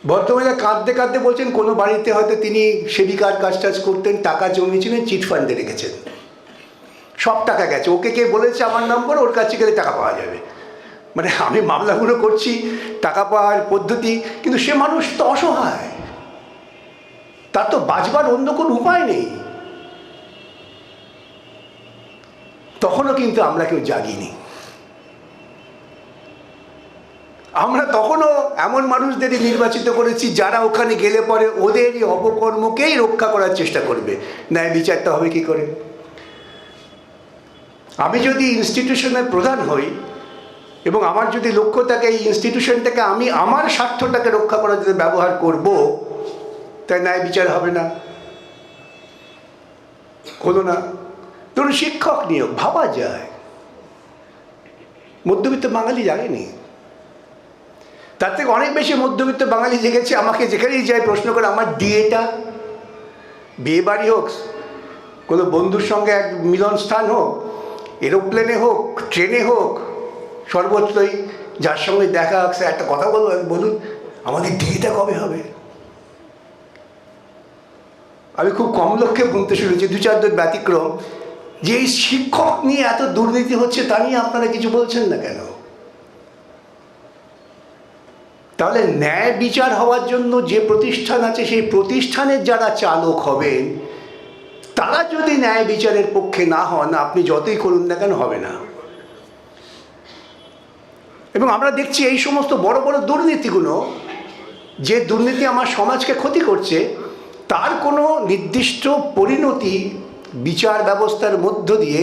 ভদ্রমহিলা কাঁদতে কাঁদতে বলছেন কোনো বাড়িতে হয়তো তিনি সেবিকার কাজ টাজ করতেন, টাকা জমিয়েছিলেন, চিটফান্ডে রেখেছেন, সব টাকা গেছে, ওকে কে বলেছে আমার নম্বর, ওর কাছে গেলে টাকা পাওয়া যাবে। মানে আমি মামলাগুলো করছি টাকা পাওয়ার পদ্ধতি, কিন্তু সে মানুষ তো অসহায়, তার তো বাঁচবার অন্য কোনো উপায় নেই। তখনও কিন্তু আমরা কেউ জাগিনি। আমরা তখনও এমন মানুষদেরই নির্বাচিত করেছি যারা ওখানে গেলে পরে ওদেরই অপকর্মকেই রক্ষা করার চেষ্টা করবে। ন্যায় বিচারটা হবে কি করে? আমি যদি ইনস্টিটিউশনের প্রধান হই এবং আমার যদি লক্ষ্য থাকে এই ইনস্টিটিউশনটাকে আমি আমার স্বার্থটাকে রক্ষা করার জন্য ব্যবহার করব, তাই ন্যায় বিচার হবে না, হলো না। ধরুন শিক্ষক নিয়োগ, ভাবা যায়, মধ্যবিত্ত বাঙালি জাগেনি, তার থেকে অনেক বেশি মধ্যবিত্ত বাঙালি জেগেছে। আমাকে যেখানেই যাই প্রশ্ন করে, আমার ডিএটা, বিয়ে বাড়ি হোক, কোনো বন্ধুর সঙ্গে এক মিলন স্থান হোক, এরোপ্লেনে হোক, ট্রেনে হোক, সর্বত্রই যার সঙ্গে দেখা হচ্ছে একটা কথা বলুন আমাদের ডিএটা কবে হবে? আমি খুব কম লোককে বলতে শুনেছি, দু চারজন ব্যতিক্রম, যে এই শিক্ষক নিয়ে এত দুর্নীতি হচ্ছে তা নিয়ে আপনারা কিছু বলছেন না কেন? তাহলে ন্যায় বিচার হওয়ার জন্য যে প্রতিষ্ঠান আছে সেই প্রতিষ্ঠানের যারা চালক হবেন তারা যদি ন্যায় বিচারের পক্ষে না হন, আপনি যতই করুন না কেন হবে না। এবং আমরা দেখছি এই সমস্ত বড় বড় দুর্নীতিগুলো, যে দুর্নীতি আমার সমাজকে ক্ষতি করছে, তার কোনো নির্দিষ্ট পরিণতি বিচার ব্যবস্থার মধ্য দিয়ে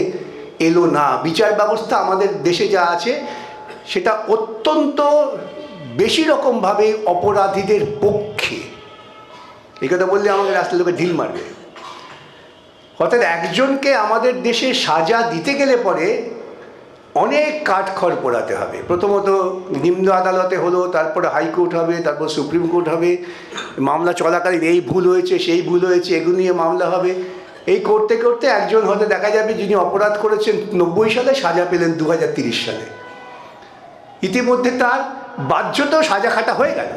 এলো না। বিচার ব্যবস্থা আমাদের দেশে যা আছে সেটা অত্যন্ত বেশি রকমভাবে অপরাধীদের পক্ষে। এই কথা বললে আমাকে রাস্তার লোকে ঢিল মারবে। অর্থাৎ একজনকে আমাদের দেশে সাজা দিতে গেলে পরে অনেক কাঠখড় পোড়াতে হবে। প্রথমত নিম্ন আদালতে হলো, তারপরে হাইকোর্ট হবে, তারপর সুপ্রিম কোর্ট হবে, মামলা চলাকালীন এই ভুল হয়েছে সেই ভুল হয়েছে এগুলো নিয়ে মামলা হবে। এই করতে করতে একজন হয়তো দেখা যাবে যিনি অপরাধ করেছেন 90 সালে, সাজা পেলেন 2030 সালে। ইতিমধ্যে তার বাহ্যত সাজা খাটা হয়ে গেল,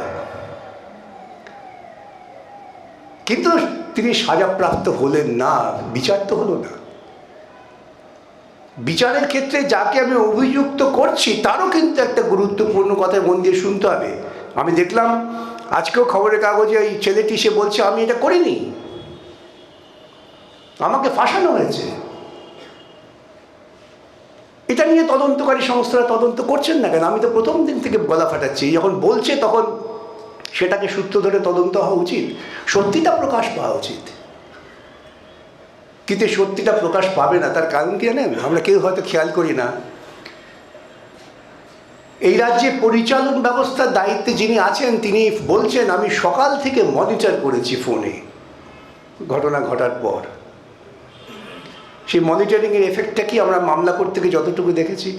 কিন্তু তিনি সাজাপ্রাপ্ত হলেন না, বিচার তো হলো না। বিচারের ক্ষেত্রে যাকে আমি অভিযুক্ত করছি তারও কিন্তু একটা গুরুত্বপূর্ণ কথা মন দিয়ে শুনতে হবে। আমি দেখলাম আজকেও খবরের কাগজে ওই ছেলেটি সে বলছে আমি এটা করিনি, আমাকে ফাঁসানো হয়েছে। এটা নিয়ে তদন্তকারী সংস্থারা তদন্ত করছেন না কেন? আমি তো প্রথম দিন থেকে গলা ফাটাচ্ছি, যখন বলছে তখন সেটাকে সূত্র ধরে তদন্ত হওয়া উচিত, সত্যিটা প্রকাশ পাওয়া উচিত। কিন্তু সত্যিটা প্রকাশ পাবে না, তার কারণ কি জানেন? আমরা কেউ হয়তো খেয়াল করি না। এই রাজ্যে পরিচালন ব্যবস্থার দায়িত্বে যিনি আছেন তিনি বলছেন আমি সকাল থেকে মনিটর করেছি ফোনে ঘটনা ঘটার পর। সেই মনিটরিংয়ের এফেক্টটা কি আমরা মামলা করতে গিয়ে যতটুকু দেখেছি?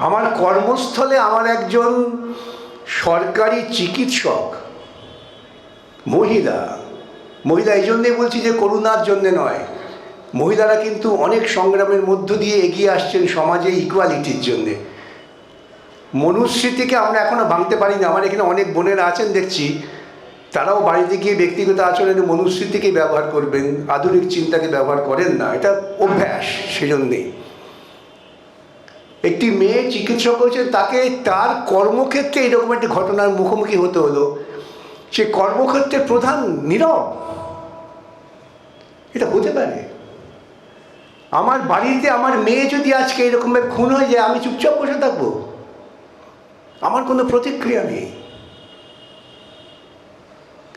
আমার কর্মস্থলে আমার একজন সরকারি চিকিৎসক মহিলা এই জন্যে বলছি যে করুণার জন্যে নয়, মহিলারা কিন্তু অনেক সংগ্রামের মধ্য দিয়ে এগিয়ে আসছেন সমাজে ইকুয়ালিটির জন্যে। মনুস্মৃতিকে আমরা এখনও ভাঙতে পারি না। আমার এখানে অনেক বোনেরা আছেন দেখছি, তারাও বাড়িতে গিয়ে ব্যক্তিগত আচরণে মনুস্মৃতিকে ব্যবহার করবেন, আধুনিক চিন্তাকে ব্যবহার করেন না, এটা অভ্যাস। সেজন্যেই একটি মেয়ে চিকিৎসক হয়েছে, তাকে তার কর্মক্ষেত্রে এরকম একটি ঘটনার মুখোমুখি হতে হলো। সে কর্মক্ষেত্রে প্রধান নীরব। এটা হতে পারে? আমার বাড়িতে আমার মেয়ে যদি আজকে এরকমভাবে খুন হয়ে যায়, আমি চুপচাপ বসে থাকবো? আমার কোনো প্রতিক্রিয়া নেই।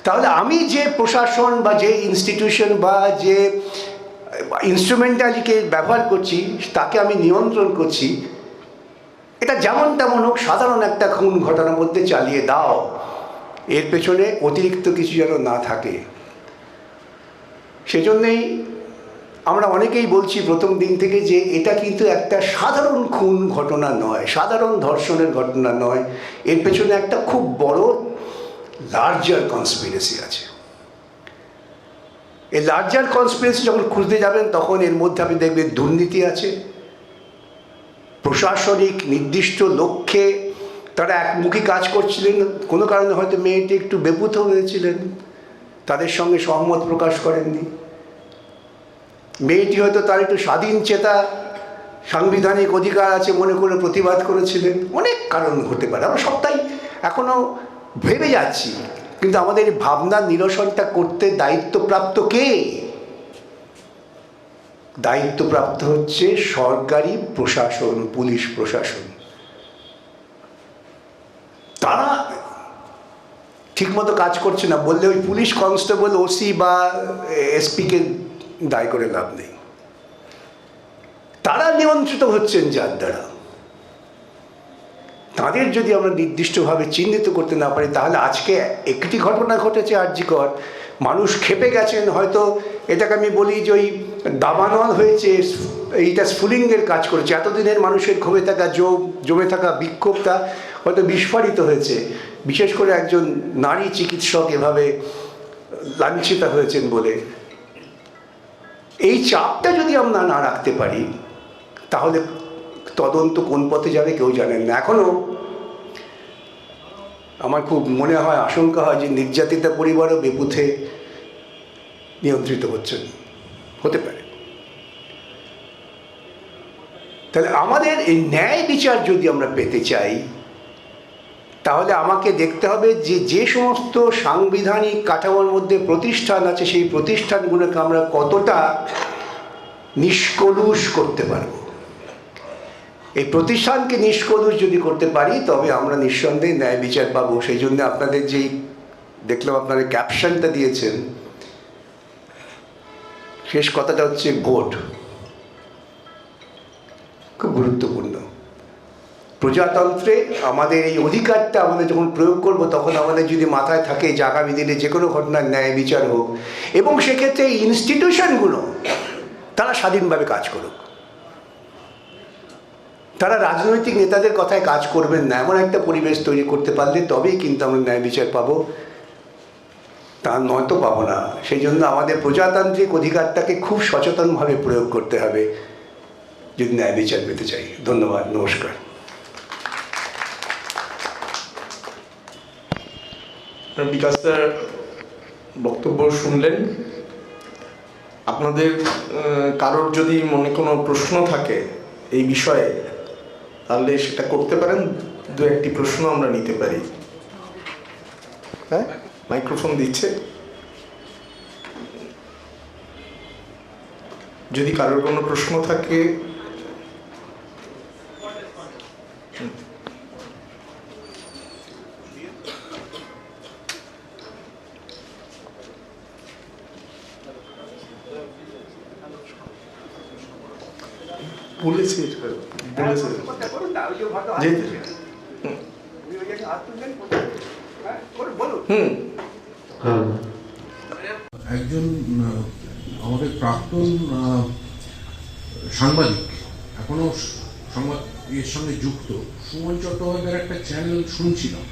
তাহলে আমি যে প্রশাসন বা যে ইনস্টিটিউশন বা যে ইনস্ট্রুমেন্টালিকে ব্যবহার করছি, তাকে আমি নিয়ন্ত্রণ করছি। এটা যেমন তেমন হোক, সাধারণ একটা খুন ঘটনার মধ্যে চালিয়ে দাও, এর পেছনে অতিরিক্ত কিছু যেন না থাকে। সেজন্যেই আমরা অনেকেই বলছি প্রথম দিন থেকে যে এটা কিন্তু একটা সাধারণ খুন ঘটনা নয়, সাধারণ ধর্ষণের ঘটনা নয়, এর পেছনে একটা খুব বড় লার্জার কনস্পিরেসি আছে। এই লার্জার কনস্পিরেসি যখন খুঁজতে যাবেন, তখন এর মধ্যে আপনি দেখবেন দুর্নীতি আছে, প্রশাসনিক নির্দিষ্ট লক্ষ্যে তারা একমুখী কাজ করছিলেন। কোনো কারণে হয়তো মেয়েটি একটু বেপুত হয়েছিলেন, তাদের সঙ্গে সহমত প্রকাশ করেননি। মেয়েটি হয়তো তার একটু স্বাধীন চেতা, সাংবিধানিক অধিকার আছে মনে করে প্রতিবাদ করেছিলেন। অনেক কারণ হতে পারে, আমরা সবটাই এখনও ভেবে যাচ্ছি, কিন্তু আমাদের ভাবনার নিরসনটা করতে দায়িত্বপ্রাপ্ত কে? দায়িত্বপ্রাপ্ত হচ্ছে সরকারি প্রশাসন, পুলিশ প্রশাসন। তারা ঠিকমতো কাজ করছে না বললে ওই পুলিশ কনস্টেবল, ওসি বা এসপিকে দায় করে লাভ নেই। তারা নিয়ন্ত্রিত হচ্ছেন যার দ্বারা। তাদের যদি আমরা নির্দিষ্টভাবে চিহ্নিত করতে না পারি, তাহলে আজকে একটি ঘটনা ঘটেছে আরজিকর, মানুষ ক্ষেপে গেছেন। হয়তো এটাকে আমি বলি যে ওই দাবানল হয়েছে, এইটা স্ফুলিঙ্গের কাজ করেছে। এতদিনের মানুষের জমে থাকা বিক্ষোভটা হয়তো বিস্ফোরিত হয়েছে। বিশেষ করে একজন নারী চিকিৎসক এভাবে লাঞ্ছিতা হয়েছেন বলে। এই চাপটা যদি আমরা না রাখতে পারি, তাহলে তদন্ত কোন পথে যাবে কেউ জানেন না। এখনও আমার খুব মনে হয়, আশঙ্কা হয় যে নির্যাতিতা পরিবারও বেপুথে নিয়ন্ত্রিত হতে পারে। তাহলে আমাদের এই ন্যায় বিচার যদি আমরা পেতে চাই, তাহলে আমাকে দেখতে হবে যে সমস্ত সাংবিধানিক কাঠামোর মধ্যে প্রতিষ্ঠান আছে, সেই প্রতিষ্ঠানগুলোকে আমরা কতটা নিষ্কলুষ করতে পারব। এই প্রতিষ্ঠানকে নিষ্কলুষ যদি করতে পারি, তবে আমরা নিঃসন্দেহে ন্যায় বিচার পাবো। সেই জন্য আপনাদের যেই দেখলাম আপনারা ক্যাপশনটা দিয়েছেন, শেষ কথাটা হচ্ছে ভোট। খুব গুরুত্বপূর্ণ। প্রজাতন্ত্রে আমাদের এই অধিকারটা আমাদের যখন প্রয়োগ করব, তখন আমাদের যদি মাথায় থাকে যে আগামী দিনে যে কোনো ঘটনার ন্যায় বিচার হোক, এবং সেক্ষেত্রে এই ইনস্টিটিউশনগুলো তারা স্বাধীনভাবে কাজ করুক। তারা রাজনৈতিক নেতাদের কথায় কাজ করবেন না, এমন একটা পরিবেশ তৈরি করতে পারলে তবেই কিন্তু আমরা ন্যায় বিচার পাবো, তা নয়তো পাবো না। সেই জন্য আমাদের প্রজাতান্ত্রিক অধিকারটাকে খুব সচেতনভাবে প্রয়োগ করতে হবে যদি ন্যায় বিচার পেতে চাই। ধন্যবাদ, নমস্কার। বিকাশ স্যার বক্তব্য শুনলেন। আপনাদের কারোর যদি মনে কোনো প্রশ্ন থাকে এই বিষয়ে, তাহলে সেটা করতে পারেন। দু একটি প্রশ্ন আমরা নিতে পারি। হ্যাঁ, মাইক্রোফোন দিচ্ছে। যদি কারোর কোনো প্রশ্ন থাকে, বলেছে একজন আমাদের প্রাক্তন সাংবাদিক, এখনো সংবাদ এর সঙ্গে যুক্ত, সুমন চট্টোপাধ্যায়ের একটা চ্যানেল শুনছিলাম।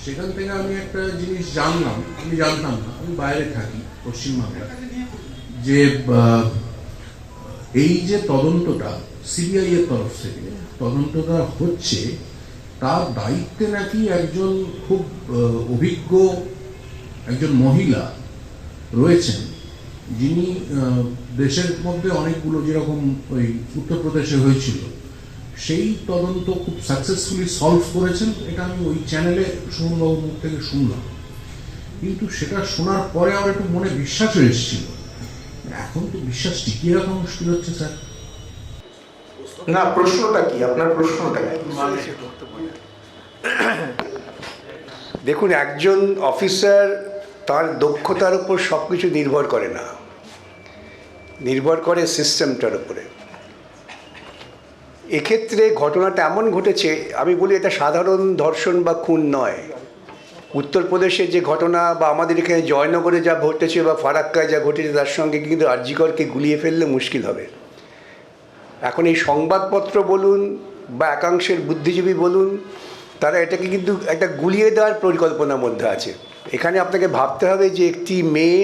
সেখান থেকে আমি একটা জিনিস জানলাম, আমি জানতাম না, আমি বাইরে থাকি পশ্চিমবাংলা, যে এই যে তদন্তটা সিবিআই এর তরফ থেকে তদন্তটা হচ্ছে, তার দায়িত্বে নাকি একজন খুব অভিজ্ঞ একজন মহিলা রয়েছেন, যিনি দেশের মধ্যে অনেকগুলো, যেরকম ওই উত্তরপ্রদেশে হয়েছিল, সেই তদন্ত খুব সাকসেসফুলি সলভ করেছেন। এটা আমি ওই চ্যানেলে সুমনবাবুর মুখ থেকে শুনলাম, কিন্তু সেটা শোনার পরে আমার একটু মনে বিশ্বাস এসেছিল। এখন তো বিশ্বাস টিকিয়ে রাখা মুশকিল হচ্ছে স্যার। না, প্রশ্নটা কি? আপনার প্রশ্নটা কি? দেখুন, একজন অফিসার তার দক্ষতার উপর সব কিছু নির্ভর করে না, নির্ভর করে সিস্টেমটার উপরে। এক্ষেত্রে ঘটনাটা এমন ঘটেছে, আমি বলি এটা সাধারণ ধর্ষণ বা খুন নয়। উত্তরপ্রদেশের যে ঘটনা, বা আমাদের এখানে জয়নগরে যা ঘটেছে বা ফারাক্কায় যা ঘটেছে, তার সঙ্গে কিন্তু আরজিকরকে গুলিয়ে ফেললে মুশকিল হবে। এখন এই সংবাদপত্র বলুন বা একাংশের বুদ্ধিজীবী বলুন, তারা এটাকে কিন্তু একটা গুলিয়ে দেওয়ার পরিকল্পনার মধ্যে আছে। এখানে আপনাকে ভাবতে হবে যে একটি মেয়ে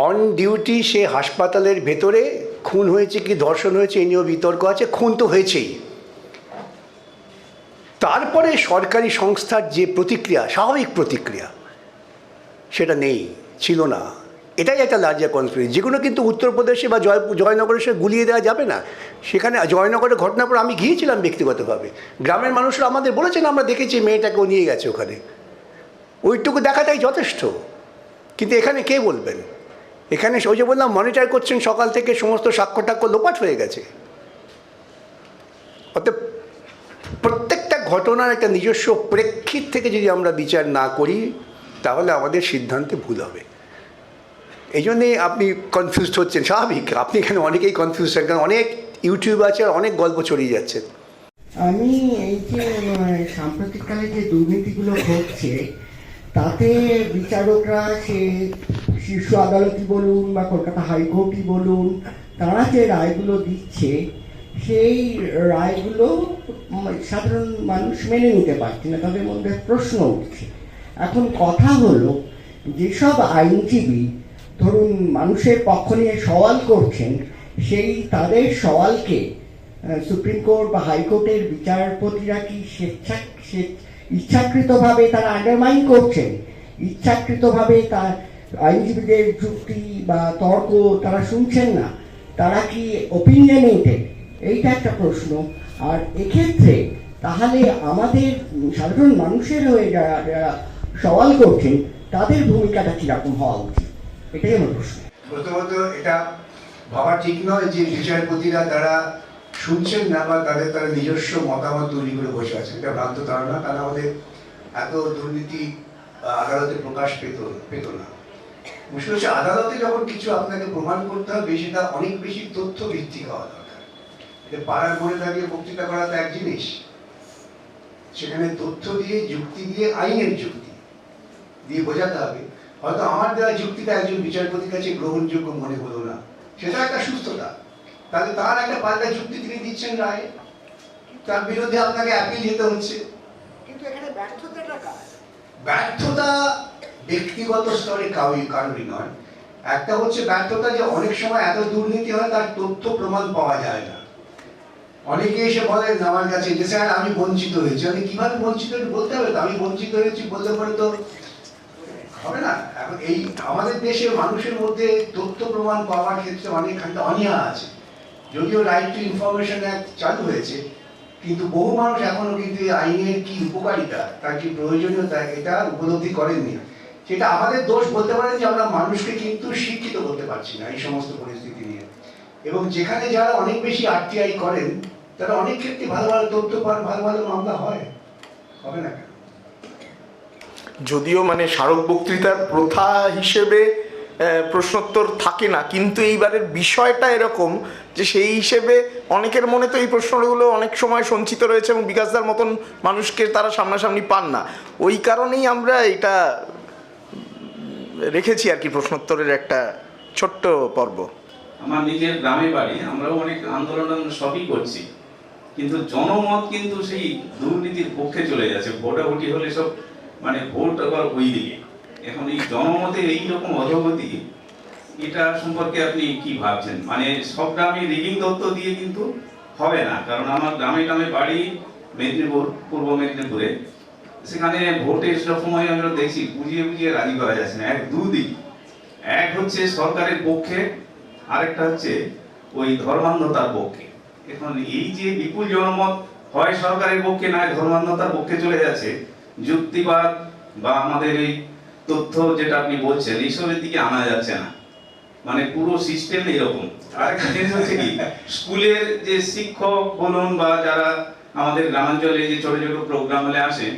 অন ডিউটি সে হাসপাতালের ভেতরে খুন হয়েছে কি ধর্ষণ হয়েছে এই নিয়েও বিতর্ক আছে। খুন তো হয়েছেই, তারপরে সরকারি সংস্থার যে প্রতিক্রিয়া, স্বাভাবিক প্রতিক্রিয়া, সেটা নেই, ছিল না। এটাই একটা লার্জার কনফ্লিক্ট, যেগুলো কিন্তু উত্তরপ্রদেশে বা জয়নগরে সে গুলিয়ে দেওয়া যাবে না। সেখানে জয়নগরের ঘটনার পর আমি গিয়েছিলাম ব্যক্তিগতভাবে, গ্রামের মানুষরা আমাদের বলেছেন, আমরা দেখেছি মেয়েটাকেও নিয়ে গেছে ওখানে, ওইটুকু দেখাটাই যথেষ্ট। কিন্তু এখানে কে বলবেন? এখানে ওই যে বললাম, মনিটর করছেন সকাল থেকে, সমস্ত সাক্ষ্য টাক্ষ্য লোপাট হয়ে গেছে। অতএব প্রত্যেকটা ঘটনার একটা নিজস্ব প্রেক্ষিত থেকে যদি আমরা বিচার না করি, তাহলে আমাদের সিদ্ধান্তে ভুল হবে। এই জন্যে আপনি কনফিউজড হচ্ছেন, স্বাভাবিক। আপনি এখানে অনেকেই কনফিউজ হচ্ছেন, কারণ অনেক ইউটিউব আছে আর অনেক গল্প ছড়িয়ে যাচ্ছে। আমি এই যে সাম্প্রতিককালে যে দুর্নীতিগুলো ঘটছে, তাতে বিচারকরা, সে শীর্ষ আদালতই বলুন বা কলকাতা হাইকোর্টই বলুন, তারা যে রায়গুলো দিচ্ছে, সেই রায়গুলো সাধারণ মানুষ মেনে নিতে পারছে না, তাদের মধ্যে প্রশ্ন উঠছে। এখন কথা হলো, যেসব আইনজীবী ধরুন মানুষের পক্ষ নিয়ে সওয়াল করছেন, সেই তাদের সওয়ালকে সুপ্রিম কোর্ট বা হাইকোর্টের বিচারপতিরা কি ইচ্ছাকৃতভাবে তারা আন্ডারমাইন করছেন, ইচ্ছাকৃতভাবে তার আইনজীবীদের যুক্তি বা তর্ক তারা শুনছেন না, তারা কি ওপিনিয়নেটেড, এইটা একটা প্রশ্ন। আর এক্ষেত্রে তাহলে আমাদের সাধারণ মানুষের হয়ে যারা সওয়াল করছেন, তাদের ভূমিকাটা কীরকম হওয়া উচিত, এটাই আমার প্রশ্ন। প্রথমত এটা ভাবা ঠিক নয় যে বিচারপতিরা তারা শুনছেন না বা তারা নিজস্ব মতামত তৈরি করে বসে আছেন, এটা ভ্রান্ত ধারণা। কারণ আমাদের এত দুর্নীতি আদালতে প্রকাশ পেত না। মুশকিল হচ্ছে, আদালতে যখন কিছু আপনাকে প্রমাণ করতে হবে, সেটা অনেক বেশি তথ্য ভিত্তিক হওয়া দরকার। পাড়ার মোড়ে দাঁড়িয়ে বক্তৃতা করা তো এক জিনিস, সেখানে তথ্য দিয়ে, যুক্তি দিয়ে, আইনের যুক্তি দিয়ে বোঝাতে হবে। হয়তো আমার দেওয়া যুক্তিটা একজন বিচারপতির কাছে গ্রহণযোগ্য মনে হলো না, সেটা একটা সুস্থতা। তাহলে তার একটা পাল্টা যুক্তি তিনি দিচ্ছেন রায়, তার বিরুদ্ধে আপনাকে অ্যাপিল যেতে হচ্ছে। কিন্তু এখানে ব্যর্থতা ব্যক্তিগত স্তরে কারোরই নয়। একটা হচ্ছে ব্যর্থতা যে অনেক সময় এত দুর্নীতি হয়, তার তথ্য প্রমাণ পাওয়া যায় না। অনেকে এসে বলেন আমার কাছে যে স্যার আমি বঞ্চিত হয়েছি। আমি কিভাবে বঞ্চিত বলতে হবে তো, আমি বঞ্চিত হয়েছি বলতে পারে তো হবে না। এখন এই আমাদের দেশের মানুষের মধ্যে তথ্য প্রমাণ পাওয়ার ক্ষেত্রে অনেকখানি অনীহা আছে। যদিও রাইট টু ইনফরমেশন অ্যাক্ট চালু হয়েছে, কিন্তু বহু মানুষ এখনো কিন্তু এই আইনের কি উপকারিতা, তার কি প্রয়োজনীয়তা, এটা উপলব্ধি করেননি। সেটা আমাদের দোষ বলতে পারেন যে আমরা মানুষকে কিন্তু শিক্ষিত করতে পারছি না এই সমস্ত পরিস্থিতি নিয়ে। এবং যেখানে যারা অনেক বেশি আরটিআই করেন, তারা অনেক ক্ষেত্রে ভালো ভালো তথ্য পান, ভালো ভালো মামলা হবে না কেন? যদিও মানে স্মারক বক্তৃতার প্রথা হিসেবে প্রশ্নোত্তর থাকে না, কিন্তু এইবারের বিষয়টা এরকম যে সেই হিসেবে অনেকের মনে তো এই প্রশ্নগুলো অনেক সময় সঞ্চিত রয়েছে, এবং বিকাশদার মতন মানুষকে তারা সামনাসামনি পান না। ওই কারণেই আমরা এটা রেখেছি আর কি, প্রশ্নোত্তরের একটা ছোট্ট পর্ব। আমার নিজের গ্রামে বাড়ি, আমরাও অনেক আন্দোলন সবই করছি, কিন্তু জনমত কিন্তু সেই দুর্নীতির পক্ষে চলে যাচ্ছে। ভোটাভুটি হলে সব মানে ভোট আবার ওই দিকে। এখন এই জনমতের এইরকম অধোগতি, এটা সম্পর্কে আপনি কি ভাবছেন? মানে সব গ্রামে রিগিং তত্ত্ব দিয়ে কিন্তু হবে না, কারণ আমার গ্রামে গ্রামে বাড়ি মেদিনীপুর, পূর্ব মেদিনীপুরে, সেখানে ভোটের সময় আমরা দেখছি বুঝিয়ে বুঝিয়ে রাজি করা যাচ্ছে না। দুদিক, এক হচ্ছে সরকারের পক্ষে, আরেকটা হচ্ছে ওই ধর্মান্ধতার পক্ষে। এখন এই যে বিপুল জনমত হয় সরকারের পক্ষে, না ধর্মান্ধতার পক্ষে চলে যাচ্ছে, যুক্তিবাদ বা আমাদের এই তথ্য যেটা আপনি বলছেন এইসবের দিকে আনা যাচ্ছে না। মানে পুরো সিস্টেম এরকম। আরেকটা জিনিস হচ্ছে কি, স্কুলের যে শিক্ষক বলুন বা যারা আমাদের গ্রামাঞ্চলে যে ছোট ছোট প্রোগ্রাম হলে আসে,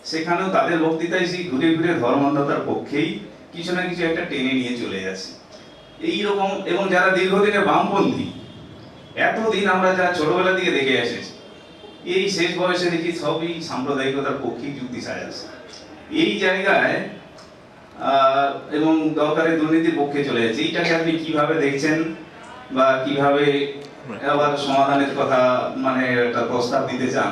সেখানেও তাদের বক্তৃতায় সেই ঘুরে ঘুরে ধর্মান্ধতার পক্ষেই কিছু না কিছু একটা টেনে নিয়ে চলে যাচ্ছে এইরকম। এবং যারা দীর্ঘদিনের বামপন্থী, এতদিন আমরা যা ছোটবেলা থেকে দেখে এসেছি, এই শেষ বয়সে দেখি সবই সাম্প্রদায়িকতার পক্ষেই যুক্তি সাজাচ্ছে এই জায়গায়, এবং দরকারের দুর্নীতির পক্ষে চলে যাচ্ছে। এইটাকে আপনি কিভাবে দেখছেন বা কিভাবে আবার সমাধানের কথা মানে একটা প্রস্তাব দিতে চান,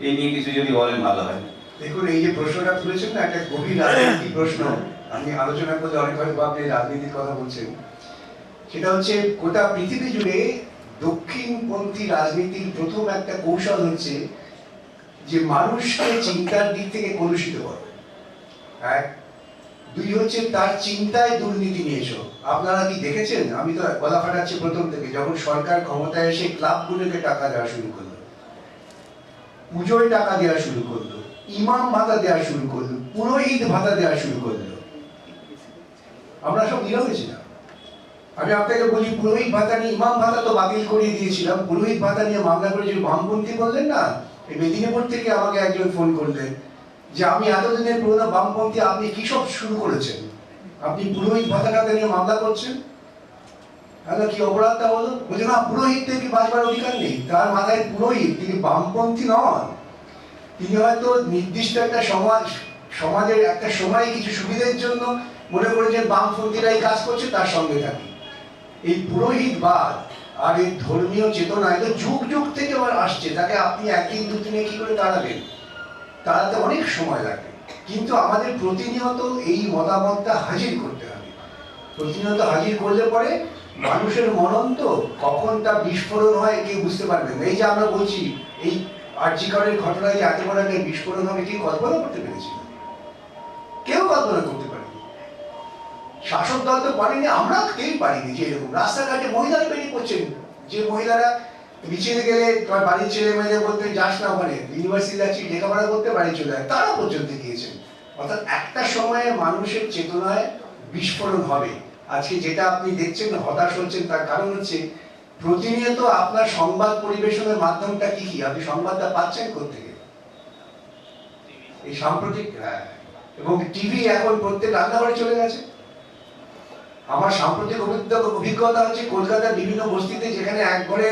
এই নিয়ে কিছু যদি বলেন ভালো হয়। দেখুন, এই যে প্রশ্নটা তুলেছেন না, একটা গভীর রাজনৈতিক প্রশ্ন। আমি আলোচনা করলে অনেক হয়তো আপনি রাজনীতির কথা বলছেন। সেটা হচ্ছে গোটা পৃথিবী জুড়ে দক্ষিণপন্থী রাজনীতির প্রথম একটা কৌশল হচ্ছে যে মানুষকে চিন্তার দিক থেকে কলুষিত করা। এক, দুই হচ্ছে তার চিন্তায় দুর্নীতি নিয়ে এসো। আপনারা কি দেখেছেন? আমি তো গলা ফাটাচ্ছি প্রথম থেকে, যখন সরকার ক্ষমতায় এসে ক্লাবগুলোকে টাকা দেওয়া শুরু করলো, পুজোয় টাকা দেওয়া শুরু করলো, ইমাম ভাতা দেওয়া শুরু করলো, পুরোহিত ভাতা দেওয়া শুরু করলো, আমরা সব নীরবে ছিলাম। আমি আপনাকে বলি, পুরোহিত ভাতা নিয়ে, ইমাম ভাতা তো বাতিল করিয়ে দিয়েছিলাম, পুরোহিত ভাতা নিয়ে মামলা করে যে বামপন্থী বললেন না, এই মেদিনীপুর থেকে আমাকে একজন ফোন করলেন যে আমি এতদিনের পুরোনো বামপন্থী, আপনি কি সব শুরু করেছেন, আপনি পুরোহিত ভাতাটা নিয়ে মামলা করছেন, কি অপরাধটা হলো? বলছে না, পুরোহিত থেকে বাঁচবার অধিকার নেই। তার মাথায় পুরোহিত, তিনি বামপন্থী নন, তিনি হয়তো নির্দিষ্ট একটা সমাজের একটা সময় কিছু সুবিধার জন্য মনে করে যে বামপন্থীরাই কাজ করছে, তার সঙ্গে থাকি। এই পুরোহিতবাদ আর এই ধর্মীয় চেতনা এটা যুগ যুগ থেকে আবার আসছে। তাকে আপনি একদিন দুদিনে কি করে তাড়াবেন? তাড়াতে অনেক সময় লাগবে। কিন্তু আমাদের প্রতিনিয়ত এই মতামতটা হাজির করতে হবে। প্রতিনিয়ত হাজির করলে পরে মানুষের মনন তো কখন তা বিস্ফোরণ হয় কেউ বুঝতে পারবেন না। এই যে আমরা বলছি, এই আরজিকরের ঘটনায় যে এত বড় একটা বিস্ফোরণ হবে, কি কল্পনা করতে পেরেছিল? কেউ কল্পনা করতে পারেনি। শাসক দল তো পারেনি, আমরা কেউ পারিনি। যে এরকম রাস্তাঘাটে মহিলারা বেরিয়ে পড়ছেন, যে মহিলারা মিছিলে গেলে তোমার বাড়ির ছেলে মেয়েদের বলতে যাস না, ওখানে ইউনিভার্সিটি যাচ্ছি লেখাপড়া করতে, বাড়ি চলে যায়, তারা পর্যন্ত গিয়েছেন। অর্থাৎ একটা সময়ে মানুষের চেতনায় বিস্ফোরণ হবে। আজকে যেটা আপনি দেখছেন হতাশ হচ্ছেন, তার কারণ হচ্ছে প্রতিনিয়ত আপনার সংবাদ পরিবেশনের মাধ্যমটা কি কি, আপনি সংবাদটা পাচ্ছেন কোত্থেকে? এই সাম্প্রতিক, এবং টিভি এখন প্রত্যেক রান্নাঘরে চলে গেছে। আমার সাম্প্রতিক অভিজ্ঞতা হচ্ছে কলকাতার বিভিন্ন বস্তিতে, যেখানে এক ঘরে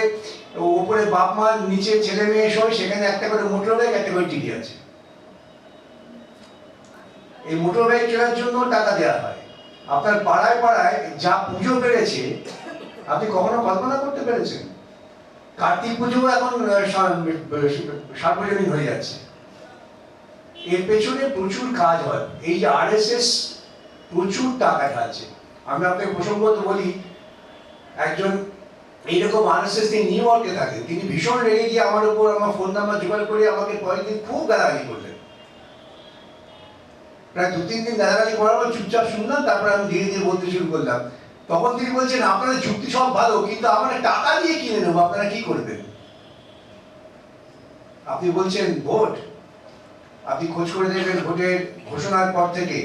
ওপরে বাপ মা, নিচে ছেলে মেয়ে শোয়, সেখানে একটা করে মোটর ব্যাগ, একটা করে টিভি আছে। এই মোটর ব্যাগ কেনার জন্য টাকা দেওয়া হয়। আপনার পাড়ায় পাড়ায় যা পুজো বেড়েছে, আপনি কখনো কল্পনা করতে পেরেছেন? কার্তিক পুজো এখন সার্বজনীন হয়ে যাচ্ছে। এর পেছনে প্রচুর কাজ হয়। এই যে RSS প্রচুর টাকা ঢালছে। আমি আপনাকে প্রসঙ্গত বলি, একজন এইরকম RSS তিনি নিউ ইয়র্কে থাকেন, তিনি ভীষণ রেগে গিয়ে আমার উপর আমার ফোন নাম্বার জোগাড় করে আমাকে কয়েকদিন খুব গালাগালি করলেন। প্রায় 2-3 দিন গালাগালি করার পর চুপচাপ শুনলাম, তারপর আমি ধীরে ধীরে বলতে শুরু করলাম। তখন তিনি বলছেন, আপনাদের যুক্তি সব ভালো, কিন্তু আমরা টাকা দিয়ে কিনে নেবো, আপনারা কি করবেন? আপনি বলছেন ভোট, আপনি খোঁজ করে দেখবেন ভোটের ঘোষণার পর থেকে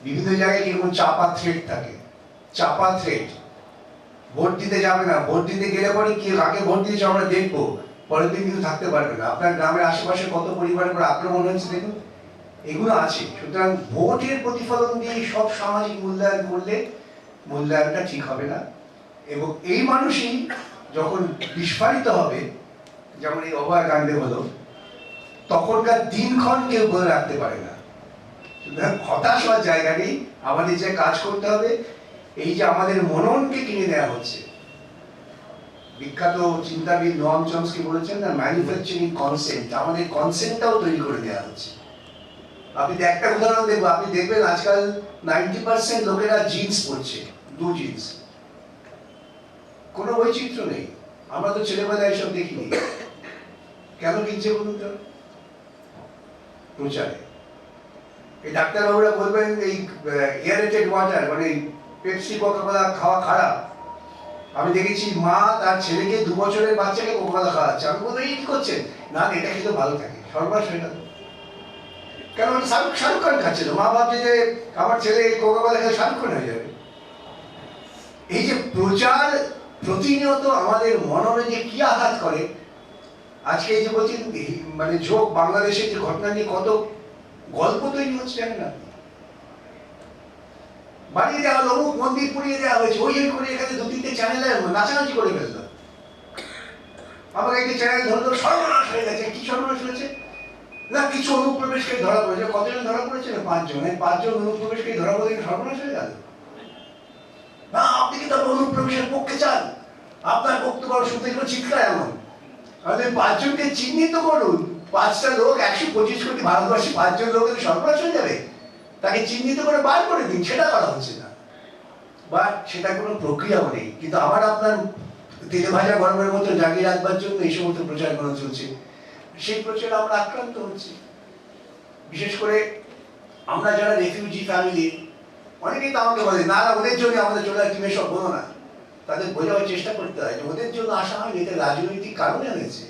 বিভিন্ন জায়গায় কিরকম চাপা থ্রেট থাকে। চাপা থ্রেট, ভোট দিতে যাবে না, ভোট দিতে গেলে পরে কি কাকে ভোট দিয়েছে আমরা দেখবো, পরের দিন কিন্তু থাকতে পারবে না। আপনার গ্রামের আশেপাশে কত পরিবারের উপর আক্রমণ হয়েছে দেখুন, এগুলো আছে। সুতরাং ভোটের প্রতিফলন দিয়ে সব সামাজিক মূল্যায়ন করলে মূল্যায়নটা ঠিক হবে না। এবং এই মানুষই যখন বিস্ফারিত হবে, যেমন এই অভয়াকাণ্ডে হলো, তখনকার দিনক্ষণ কেউ বলে রাখতে পারে না। সুতরাং হতাশ হওয়ার জায়গা নেই, আমাদের যে কাজ করতে হবে, এই যে আমাদের মননকে কিনে দেওয়া হচ্ছে, বিখ্যাত চিন্তাবিদ নোয়াম চমস্কি বলেছেন না, ম্যানুফ্যাকচারিং কনসেন্ট, আমাদের কনসেন্টটাও তৈরি করে দেওয়া হচ্ছে। আপনি একটা উদাহরণ দেবো, আপনি দেখবেন আজকাল 90% লোকেরা জিন্স পরছে, ব্লু জিন্স, কোনো বৈচিত্র্য নেই। আমরা তো ছেলেবেলায় এসব দেখিনি, কেন কিনছে বলুন তো? প্রচারে। এই ডাক্তারবাবুরা বলবেন এই এয়ারেটেড ওয়াটার মানে পেপসি কোকাকোলা খাওয়া খারাপ। আমি দেখেছি মা তার ছেলেকে 2 বছরের বাচ্চাকে কোকাকোলা খাওয়াচ্ছে। আমি বলতে এই কি করছেন? না এটা খেতে ভালো থাকে, সর্বনাশ হয়ে গেল। কেন শাহরুখ খান খাচ্ছে তো, মা ভাবছে যে আমার ছেলে কোকাকোলা খেলে শাহরুখ খান হয়ে যাবে। এই যে প্রচার প্রতিনিয়ত আমাদের মননে যে কি আঘাত করে, আজকে এই যে বলছেন মানে ঝোঁক বাংলাদেশের যে ঘটনা নিয়ে কত গল্প তৈরি হচ্ছে জানেন আপনি? বাড়িয়ে দেওয়া হলো, অমুক মন্দির পুড়িয়ে দেওয়া হয়েছে, ওই করে এখানে 2-3টে চ্যানেলে নাচানাচি করে ফেললো। আমাকে একটি চ্যানেল ধরলো, সর্বনাশ হয়ে গেছে। কি সর্বনাশ হয়েছে? না কিছু অনুপ্রবেশকারী ধরা পড়েছে। কতজন ধরা পড়েছে? 5 জন। 5 জন অনুপ্রবেশকারী ধরা পড়ে সর্বনাশ হয়ে গেল। না আপনি কি তবে অনুপ্রবেশের পক্ষে চান? আপনার বক্তব্য শুনতে গেলে চিৎকার এমন। আমাদের 5 জনকে চিহ্নিত করুন, 5টা লোক 125 কোটি ভারতবর্ষে 5 জন লোকের সর্বনাশ হয়ে যাবে, তাকে চিহ্নিত করে বার করে দিন। সেটা করা হচ্ছে না, বা সেটা কোনো প্রক্রিয়াও নেই। কিন্তু আবার আপনার তেলে ভাজা গরমের মতো জাগিয়ে রাখবার জন্য এই সমস্ত প্রচার করা চলছে। সেই প্রচার আমরা আক্রান্ত হচ্ছি। বিশেষ করে আমরা যারা রেফিউজি ফ্যামিলি, অনেকেই তো আমাকে বলে না না ওদের জন্য আমাদের চলে আসছে, সব বলো না। তাদের বোঝাবার চেষ্টা করতে হয় যে ওদের জন্য আসা হয়, এটা রাজনৈতিক কারণে এনেছে।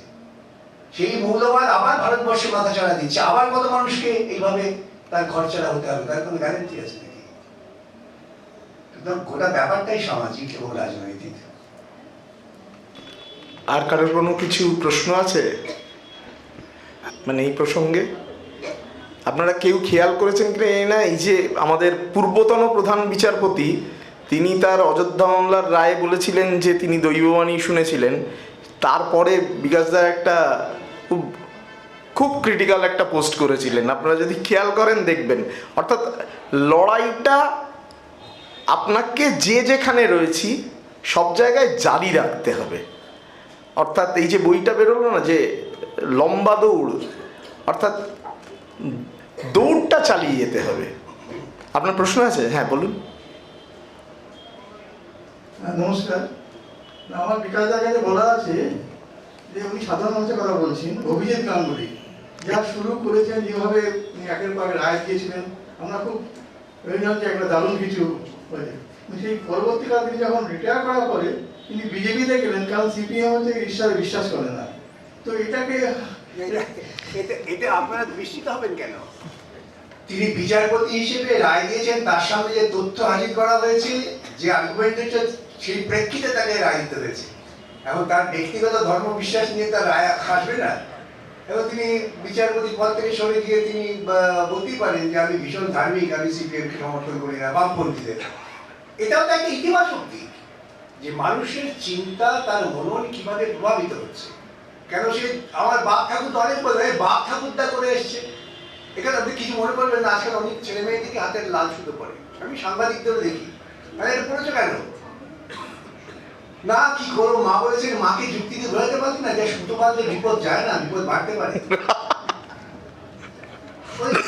সেই মূল্যবান আবার ভারতবর্ষে মাথা চাড়া দিচ্ছে, আবার কত মানুষকে এইভাবে তার খরচারা হতে হবে, তার কোনো গ্যারান্টি আছে নাকি? গোটা ব্যাপারটাই সামাজিক এবং রাজনৈতিক। আর কারোর কোনো কিছু প্রশ্ন আছে মানে এই প্রসঙ্গে? আপনারা কেউ খেয়াল করেছেন কি না, এই যে আমাদের পূর্বতন প্রধান বিচারপতি, তিনি তার অযোধ্যা মামলার রায়ে বলেছিলেন যে তিনি দৈববাণী শুনেছিলেন। তারপরে বিকাশদা একটা খুব ক্রিটিক্যাল একটা পোস্ট করেছিলেন, আপনারা যদি খেয়াল করেন দেখবেন। অর্থাৎ লড়াইটা আপনাকে যে যেখানে রয়েছি সব জায়গায় জারি রাখতে হবে। অর্থাৎ এই যে বইটা বেরোলো না যে লম্বা দৌড়, অর্থাৎ দৌড়টা চালিয়ে যেতে হবে। আপনার প্রশ্ন আছে? হ্যাঁ বলুন। নমস্কার। আমার বিকাশদার কাছে বলা আছে যে উনি সাধারণ মানুষের কথা বলছেন, অভিজিৎ গাঙ্গুলি যা শুরু করেছেন, যেভাবে উনি একের পর রায় দিয়েছিলেন, আমরা খুব ভেবেছিলাম যে একটা দারুণ কিছু হয়েছে। সেই পরবর্তীকালে তিনি যখন রিটায়ার করার পরে তিনি বিজেপিতে গেলেন, কারণ সিপিএম হচ্ছে ঈশ্বরে বিশ্বাস করে না। তো এটাকে এতে আপনারা বিস্মিত হবেন কেন? তিনি বিচারপতি হিসেবে রায় দিয়েছেন, তার সামনে যে তথ্য হাজির করা হয়েছে, যে আর্গুমেন্টেশন, সেই প্রেক্ষিতে তাকে রায় দিতে হয়েছে। এখন তার ব্যক্তিগত ধর্ম বিশ্বাস নিয়ে তার রায় আসবে না। এবং তিনি বিচারপতি পদ থেকে সরে গিয়ে তিনি বলতেই পারেন যে আমি ভীষণ ধার্মিক, আমি সিপিএমকে সমর্থন করি না, বামপন্থীদের। এটাও তো একটা ইতিবাচক দিক, যে মানুষের চিন্তা, তার মনন কিভাবে প্রভাবিত হচ্ছে। কেন সে আমার বাপ ঠাকুর তো অনেক বলে বাপ ঠাকুরদা করে এসছে। এখানে আপনি কিছু মনে করবেন না, আজকাল অনেক ছেলে মেয়ে দেখি হাতের লাল সুতো পরে, আমি সাংবাদিকদেরও দেখি, মানে এটা পড়েছো কেন? না কি করো, মা বলেছেন, মাকে যুক্তি দিয়ে ধরাতে পারছি না যে সুতো বাঁধলে বিপদ যায় না, বিপদ বাড়তে পারে।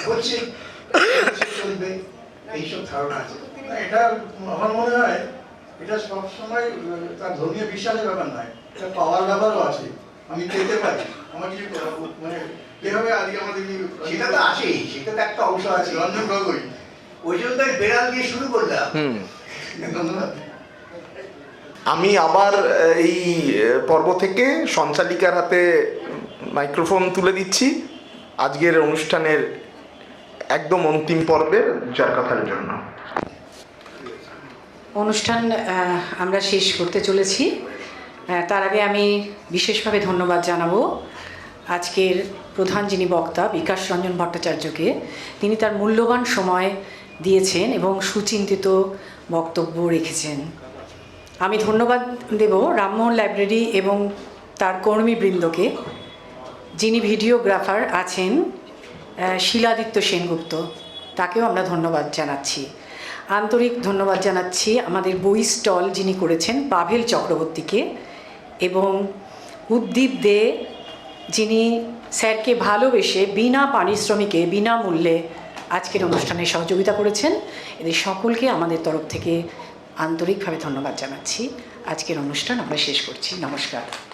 হচ্ছে চলবে, এইসব ধারণা আছে। এটা আমার মনে হয় এটা সবসময় তার ধর্মীয় বিশ্বাসের ব্যাপার নয়, এটা পাওয়ার ব্যাপারও আছে। আমি পেতে পারি, আমার কিছু মানে যেভাবে আজকে আমাদের সেটা তো আছেই, সেটা তো একটা অংশ আছে। রঞ্জন গগৈ, ওই জন্য তো বেড়াল দিয়ে শুরু করলাম। ধন্যবাদ। আমি আবার এই পর্ব থেকে সঞ্চালিকার হাতে মাইক্রোফোন তুলে দিচ্ছি আজকের অনুষ্ঠানের একদম অন্তিম পর্বের যার কথার জন্য। অনুষ্ঠান আমরা শেষ করতে চলেছি। তার আগে আমি বিশেষভাবে ধন্যবাদ জানাবো আজকের প্রধান যিনি বক্তা বিকাশ রঞ্জন ভট্টাচার্যকে। তিনি তার মূল্যবান সময় দিয়েছেন এবং সুচিন্তিত বক্তব্য রেখেছেন। আমি ধন্যবাদ দেব রামমোহন লাইব্রেরি এবং তার কর্মীবৃন্দকে, যিনি ভিডিওগ্রাফার আছেন শিলাদিত্য সেনগুপ্ত, তাকেও আমরা ধন্যবাদ জানাচ্ছি। আন্তরিক ধন্যবাদ জানাচ্ছি আমাদের বই স্টল যিনি করেছেন পাভেল চক্রবর্তীকে, এবং উদ্দীপ দে যিনি স্যারকে ভালোবেসে বিনা পারিশ্রমিকে বিনামূল্যে আজকের অনুষ্ঠানে সহযোগিতা করেছেন। এদের সকলকে আমাদের তরফ থেকে আন্তরিকভাবে ধন্যবাদ জানাচ্ছি। আজকের অনুষ্ঠান আমরা শেষ করছি। নমস্কার।